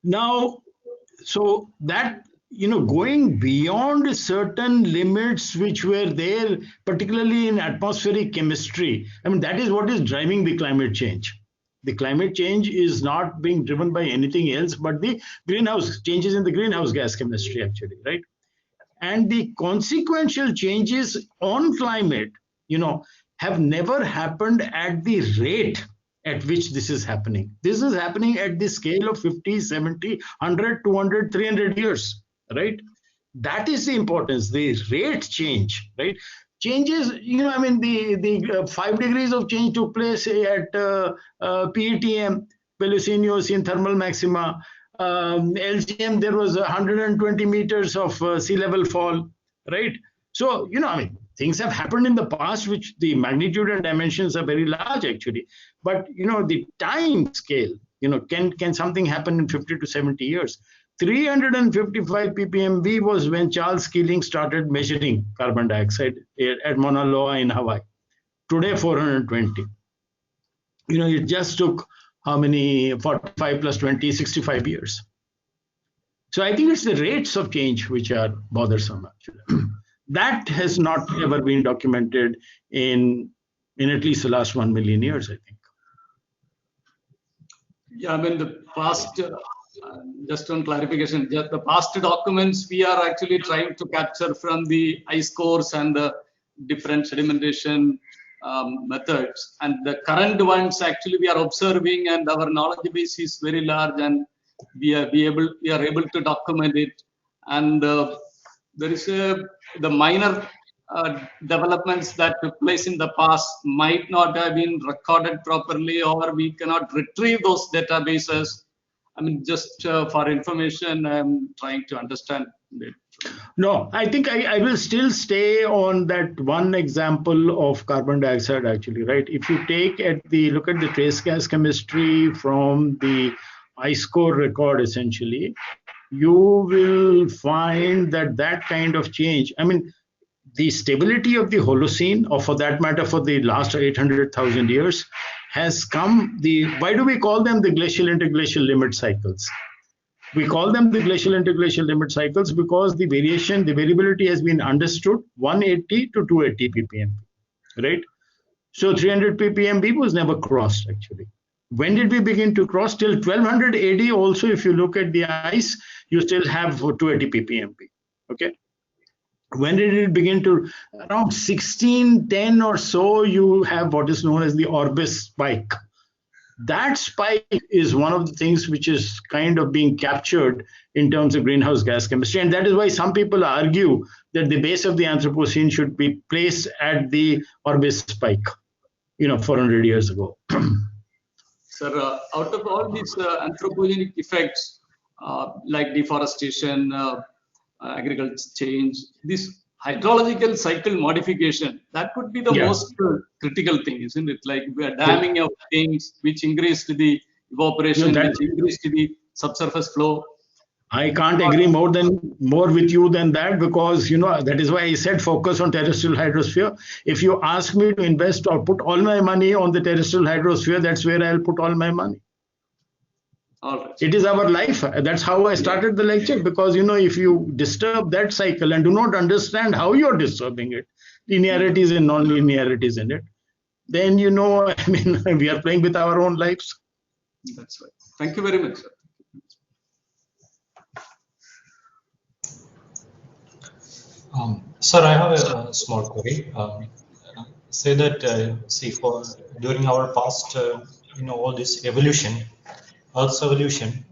Now, so that, going beyond certain limits which were there, particularly in atmospheric chemistry, that is what is driving the climate change. The climate change is not being driven by anything else but the changes in the greenhouse gas chemistry, actually, right? And the consequential changes on climate, have never happened at the rate at which this is happening. This is happening at the scale of 50, 70, 100, 200, 300 years, right? That is the importance, the rate change, right? Changes, the 5 degrees of change took place at PETM, Paleocene thermal maxima. LGM, there was 120 meters of sea level fall, right? So, things have happened in the past, which the magnitude and dimensions are very large, actually. But, the time scale, can something happen in 50 to 70 years? 355 ppmv was when Charles Keeling started measuring carbon dioxide at Mauna Loa in Hawaii. Today, 420. It just took how many? 45 plus 20, 65 years. So I think it's the rates of change which are bothersome, actually. That has not ever been documented in at least the last 1 million years, I think. Yeah, I mean, the past, just on clarification, just the past documents we are actually trying to capture from the ice cores and the different sedimentation methods. And the current ones actually we are observing, and our knowledge base is very large, and we are able to document it. And there is the minor developments that took place in the past might not have been recorded properly, or we cannot retrieve those databases. I mean, just for information, I'm trying to understand it. No, I think I will still stay on that one example of carbon dioxide, actually, right? If you look at the trace gas chemistry from the ice core record, essentially, you will find that kind of change. I mean, the stability of the Holocene, or for that matter, for the last 800,000 years, has come. Why do we call them the glacial interglacial limit cycles? We call them the glacial interglacial limit cycles because the variability has been understood 180 to 280 ppm, right? So 300 ppmb was never crossed, actually. When did we begin to cross? Till 1200 AD also, if you look at the ice, you still have 280 ppmb, okay? When did it begin to? Around 1610 or so, you have what is known as the Orbis spike. That spike is one of the things which is kind of being captured in terms of greenhouse gas chemistry. And that is why some people argue that the base of the Anthropocene should be placed at the Orbis spike, 400 years ago. Sir, out of all these anthropogenic effects, like deforestation, agriculture change, this hydrological cycle modification, that would be the most critical thing, isn't it? Like we are damming of things, which increased the evaporation, which increased the subsurface flow. I can't agree more with you than that, because that is why I said focus on terrestrial hydrosphere. If you ask me to invest or put all my money on the terrestrial hydrosphere, that's where I'll put all my money. All right. It is our life. That's how I started the lecture, because if you disturb that cycle and do not understand how you're disturbing it, linearities and non-linearities in it, then I mean, we are playing with our own lives. That's right. Thank you very much, sir. Sir, I have a small query. Say that during our past, all this evolution, Earth's evolution,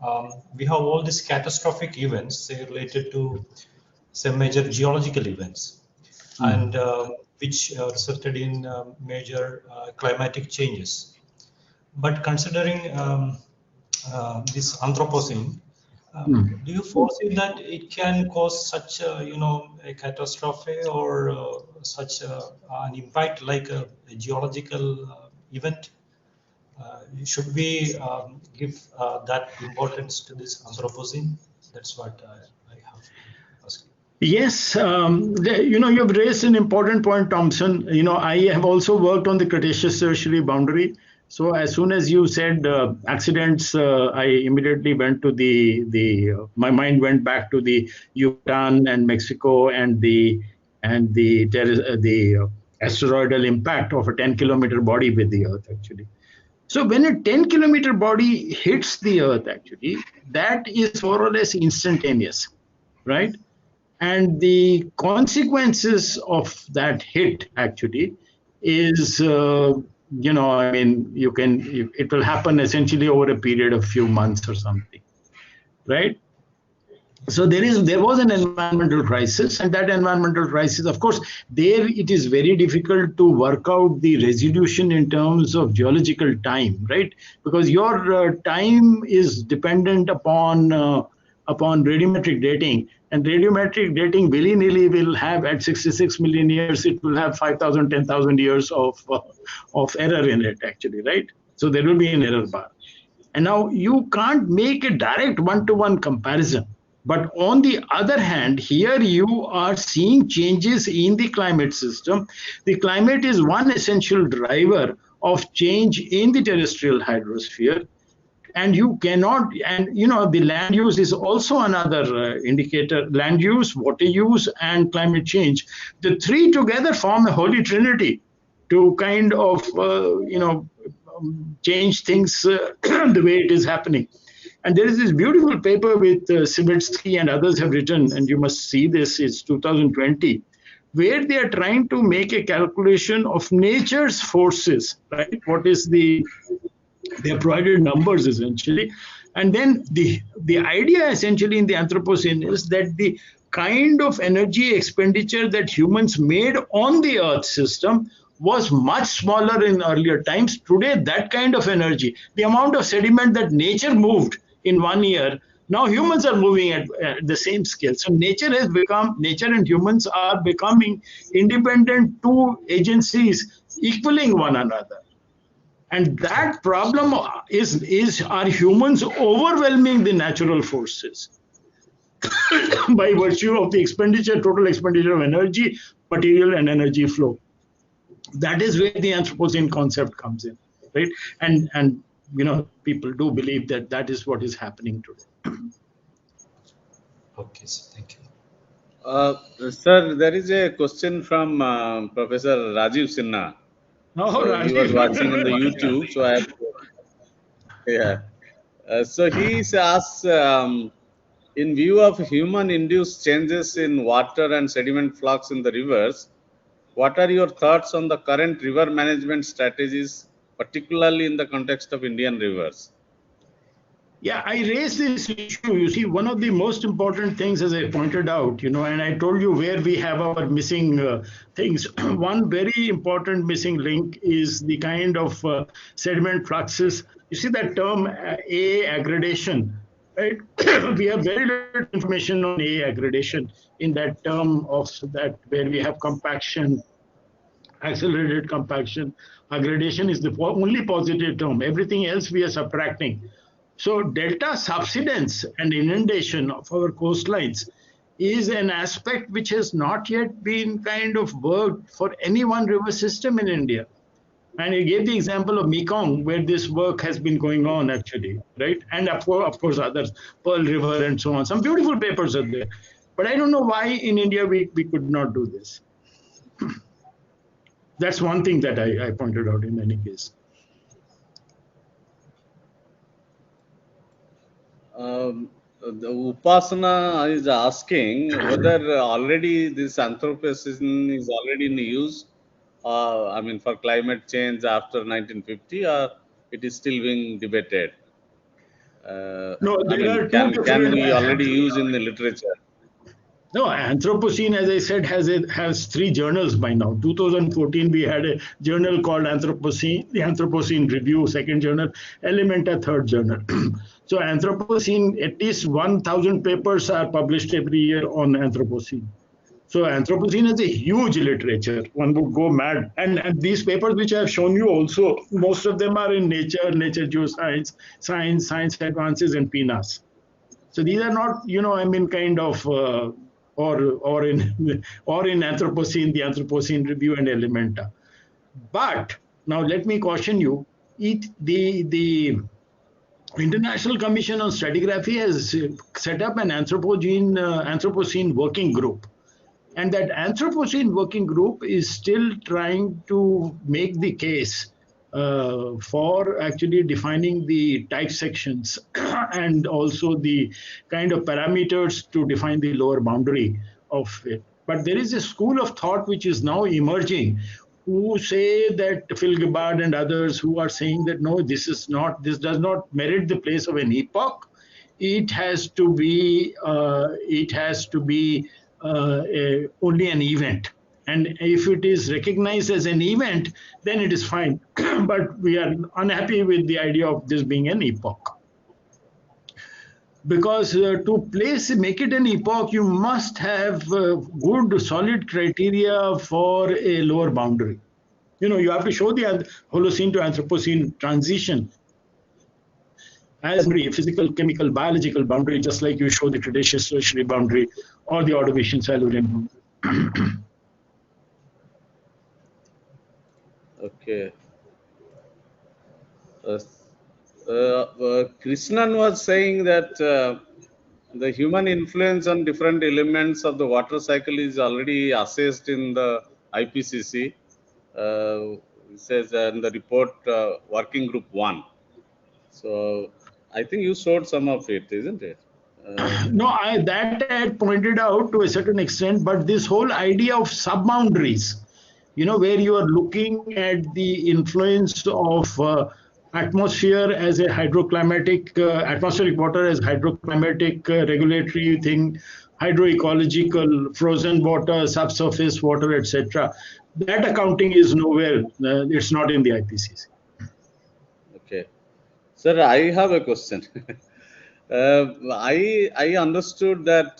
we have all these catastrophic events, say, related to some major geological events, and which resulted in major climatic changes. But considering this Anthropocene, do you foresee that it can cause such a catastrophe or such an impact like a geological event? Should we give that importance to this Anthropocene? That's what I have asked. Yes, you've raised an important point, Thompson. I have also worked on the Cretaceous Tertiary boundary. So as soon as you said accidents, I immediately went to my mind went back to the Yucatan and Mexico and the asteroidal impact of a 10-kilometer body with the Earth, actually. So when a 10-kilometer body hits the Earth, actually, that is more or less instantaneous, right? And the consequences of that hit, actually, is I mean, it will happen essentially over a period of few months or something, right? So there was an environmental crisis, and that environmental crisis, of course, it is very difficult to work out the resolution in terms of geological time, right? Because your time is dependent upon radiometric dating, and radiometric dating willy-nilly will have, at 66 million years, it will have 5,000, 10,000 years of error in it, actually, right? So there will be an error bar. And now you can't make a direct one-to-one comparison. But on the other hand, here you are seeing changes in the climate system. The climate is one essential driver of change in the terrestrial hydrosphere. And you cannot, and the land use is also another indicator. Land use, water use, and climate change. The three together form a holy trinity to kind of, change things the way it is happening. And there is this beautiful paper with Sibitsky and others have written, and you must see this, it's 2020, where they are trying to make a calculation of nature's forces, right? What is they have provided numbers essentially. And then the idea essentially in the Anthropocene is that the kind of energy expenditure that humans made on the Earth system was much smaller in earlier times. Today, that kind of energy, the amount of sediment that nature moved in 1 year, now humans are moving at the same scale. So nature and humans are becoming independent two agencies equaling one another. And that problem is are humans overwhelming the natural forces by virtue of the total expenditure of energy, material and energy flow. That is where the Anthropocene concept comes in, right? And people do believe that that is what is happening today. Okay, so thank you. Sir, there is a question from Professor Rajiv Sinha. So he was watching on the YouTube. So I have, so he asks, in view of human-induced changes in water and sediment flux in the rivers, what are your thoughts on the current river management strategies, particularly in the context of Indian rivers? Yeah, I raised this issue. You see, one of the most important things, as I pointed out, and I told you where we have our missing things. One very important missing link is the kind of sediment fluxes. You see that term A aggradation, right? We have very little information on A aggradation in that term of that where we have compaction, accelerated compaction. Aggradation is the only positive term. Everything else we are subtracting. So delta subsidence and inundation of our coastlines is an aspect which has not yet been kind of worked for any one river system in India. And I gave the example of Mekong, where this work has been going on actually, right? And of course others, Pearl River and so on. Some beautiful papers are there. But I don't know why in India we could not do this. That's one thing that I pointed out in any case. The Upasana is asking whether already this Anthropocene is already in use, I mean, for climate change after 1950, or it is still being debated. No, I mean, can we already use in the literature? No, Anthropocene, as I said, has 3 journals by now. 2014, we had a journal called Anthropocene, the Anthropocene Review, second journal, Elementa, third journal. So Anthropocene, at least 1,000 papers are published every year on Anthropocene. So Anthropocene is a huge literature. One would go mad. And these papers which I have shown you also, most of them are in Nature, Nature Geoscience, Science Advances, and PNAS. So these are not, kind of, or in Anthropocene, the Anthropocene Review and Elementa. But now let me caution you, the International Commission on Stratigraphy has set up an Anthropocene working group. And that Anthropocene working group is still trying to make the case for actually defining the type sections and also the kind of parameters to define the lower boundary of it. But there is a school of thought which is now emerging who say that Phil Gibbard and others who are saying that no, this does not merit the place of an epoch. It has to be only an event. And if it is recognized as an event, then it is fine. But we are unhappy with the idea of this being an epoch. Because to make it an epoch, you must have good, solid criteria for a lower boundary. You have to show the Holocene to Anthropocene transition as a physical, chemical, biological boundary, just like you show the Cretaceous Tertiary boundary or the Ordovician Silurian boundary. Okay. Krishnan was saying that the human influence on different elements of the water cycle is already assessed in the IPCC. It says in the report Working Group 1. So I think you showed some of it, isn't it? No, that I had pointed out to a certain extent, but this whole idea of sub-boundaries, where you are looking at the influence of atmosphere as a hydroclimatic, atmospheric water as hydroclimatic regulatory thing, hydroecological, frozen water, subsurface water, etc. That accounting is nowhere. It's not in the IPCC. Okay. Sir, I have a question. I understood that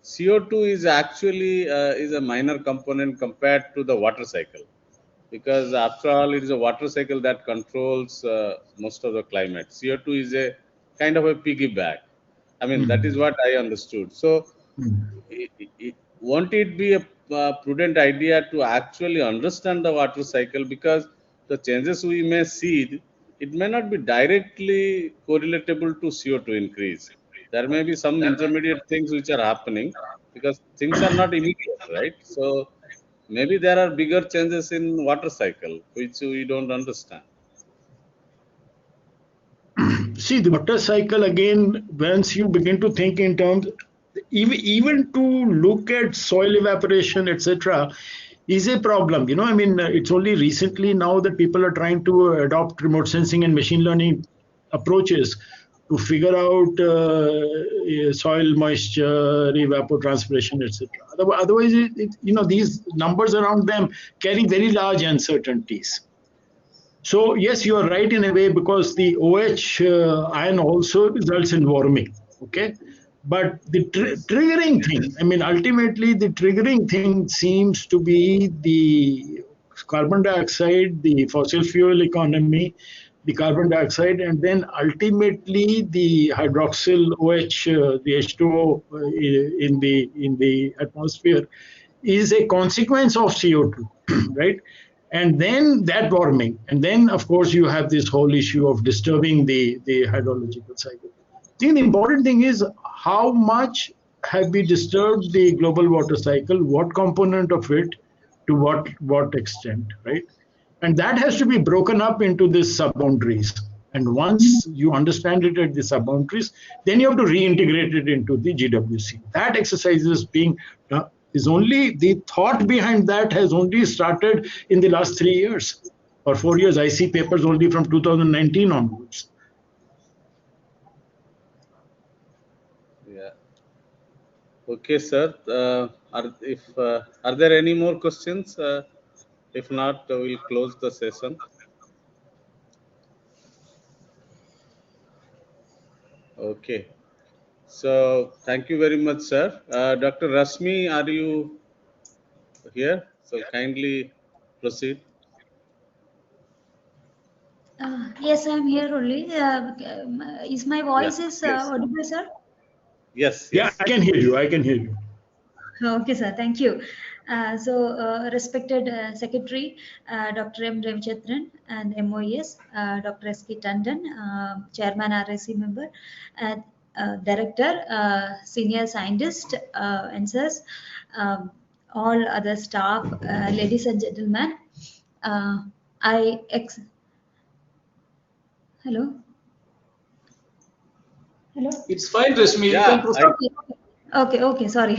CO2 is actually is a minor component compared to the water cycle, because after all, it is a water cycle that controls most of the climate. CO2 is a kind of a piggyback. I mean, that is what I understood. So, won't it be a prudent idea to actually understand the water cycle, because the changes we may see, it may not be directly correlatable to CO2 increase. There may be some intermediate things which are happening, because things are not immediate, right? So maybe there are bigger changes in water cycle which we don't understand. See, the water cycle again, once you begin to think in terms, even to look at soil evaporation, etc., is a problem. I mean, it's only recently now that people are trying to adopt remote sensing and machine learning approaches to figure out soil moisture, evapotranspiration, etc. Otherwise, these numbers around them carry very large uncertainties. So yes, you are right in a way, because the OH ion also results in warming. Okay, but the triggering thing, I mean, ultimately the triggering thing seems to be the carbon dioxide, the fossil fuel economy, the carbon dioxide, and then ultimately the hydroxyl OH, the H2O in the atmosphere is a consequence of CO2, right? And then that warming, and then of course you have this whole issue of disturbing the hydrological cycle. I think the important thing is how much have we disturbed the global water cycle, what component of it, to what extent, right? And that has to be broken up into these sub-boundaries. And once you understand it at the sub-boundaries, then you have to reintegrate it into the GWC. That exercise is being done. Is only the thought behind that has only started in the last 3 years or 4 years. I see papers only from 2019 onwards. Yeah. Okay, sir. Are there any more questions? If not, we'll close the session. Okay. So thank you very much, sir. Dr. Rashmi, are you here? So kindly proceed. Yes, I'm here only. Is my voice audible, sir? Yes. Yeah, I can hear you. I can hear you. Okay, sir. Thank you. Respected Secretary, Dr. M. Ravichandran and MOES, Dr. S.K. Tandon, Chairman RSC member, Director, Senior Scientist, NCESS, all other staff, ladies and gentlemen. Hello. Hello. It's fine, Rashmi. You can proceed. Okay, sorry.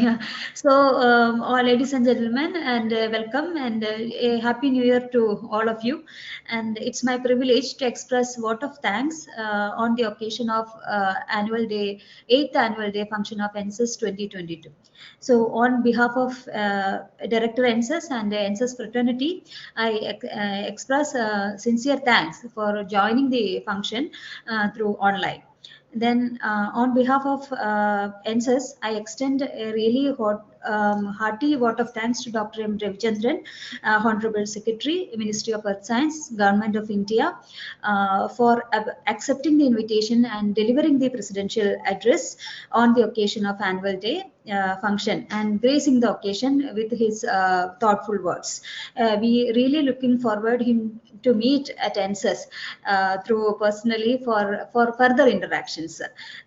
So, all ladies and gentlemen, and welcome and a happy new year to all of you. And it's my privilege to express vote of thanks on the occasion of 8th annual day function of NCESS 2022. So, on behalf of Director NCESS and the NCESS fraternity, I express sincere thanks for joining the function through online. Then, on behalf of NCESS, I extend a really hearty vote of thanks to Dr. M. Ravichandran, Honorable Secretary, Ministry of Earth Science, Government of India, for accepting the invitation and delivering the presidential address on the occasion of Annual Day function and gracing the occasion with his thoughtful words. We really looking forward him to meet at ENSESS through personally for further interactions.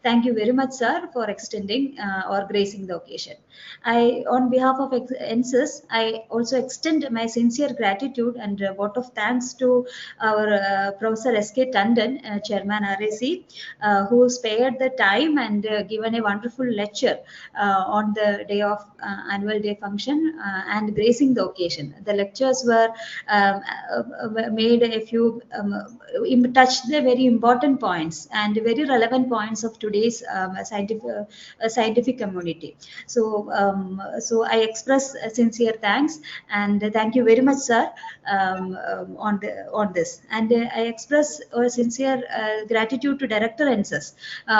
Thank you very much, sir, for extending or gracing the occasion. On behalf of ENSESS, I also extend my sincere gratitude and vote of thanks to our Professor S.K. Tandon, Chairman RAC, who spared the time and given a wonderful lecture on the day of Annual Day function and gracing the occasion. The lectures were made a few, touched the very important points and very relevant points of today's scientific community. So, so I express sincere thanks and thank you very much, sir, on this. And I express sincere gratitude to Director ENSESS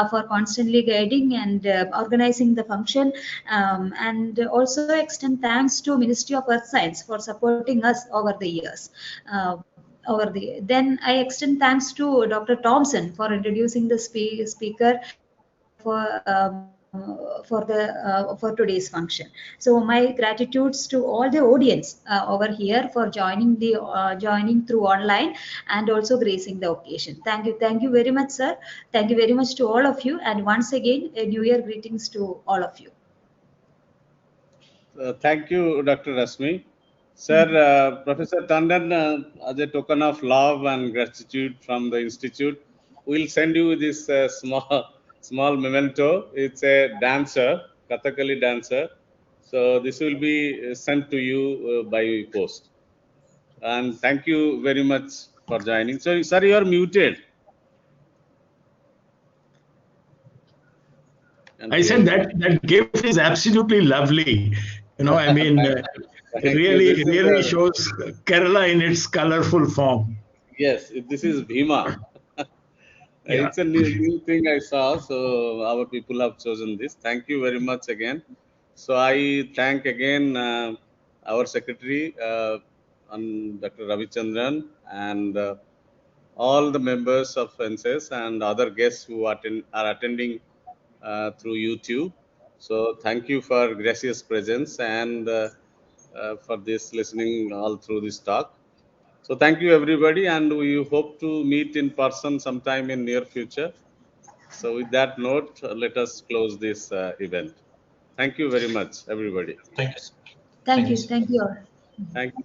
for constantly guiding and organizing the function, and also extend thanks to Ministry of Earth Science for supporting us over the years. Then I extend thanks to Dr. Thompson for introducing the speaker for today's function. So my gratitudes to all the audience over here for joining through online and also gracing the occasion. Thank you very much, sir. Thank you very much to all of you, and once again a New Year greetings to all of you. Thank you, Dr. Rasmi. Sir, Professor Tandon, as a token of love and gratitude from the Institute, we'll send you this small memento. It's a dancer, Kathakali dancer. So this will be sent to you by post. And thank you very much for joining. So, sir, you are muted. I said that gift is absolutely lovely. You know, I mean, it really shows Kerala in its colorful form. Yes, this is Bhima. Yeah. It's a new thing I saw, so our people have chosen this. Thank you very much again. So I thank again our secretary, Dr. Ravichandran, and all the members of ENSESS and other guests who are attending through YouTube. So thank you for gracious presence and for this listening all through this talk. So thank you everybody, and we hope to meet in person sometime in near future. So with that note, let us close this event. Thank you very much, everybody. Thank you. Thank you all. Thank you.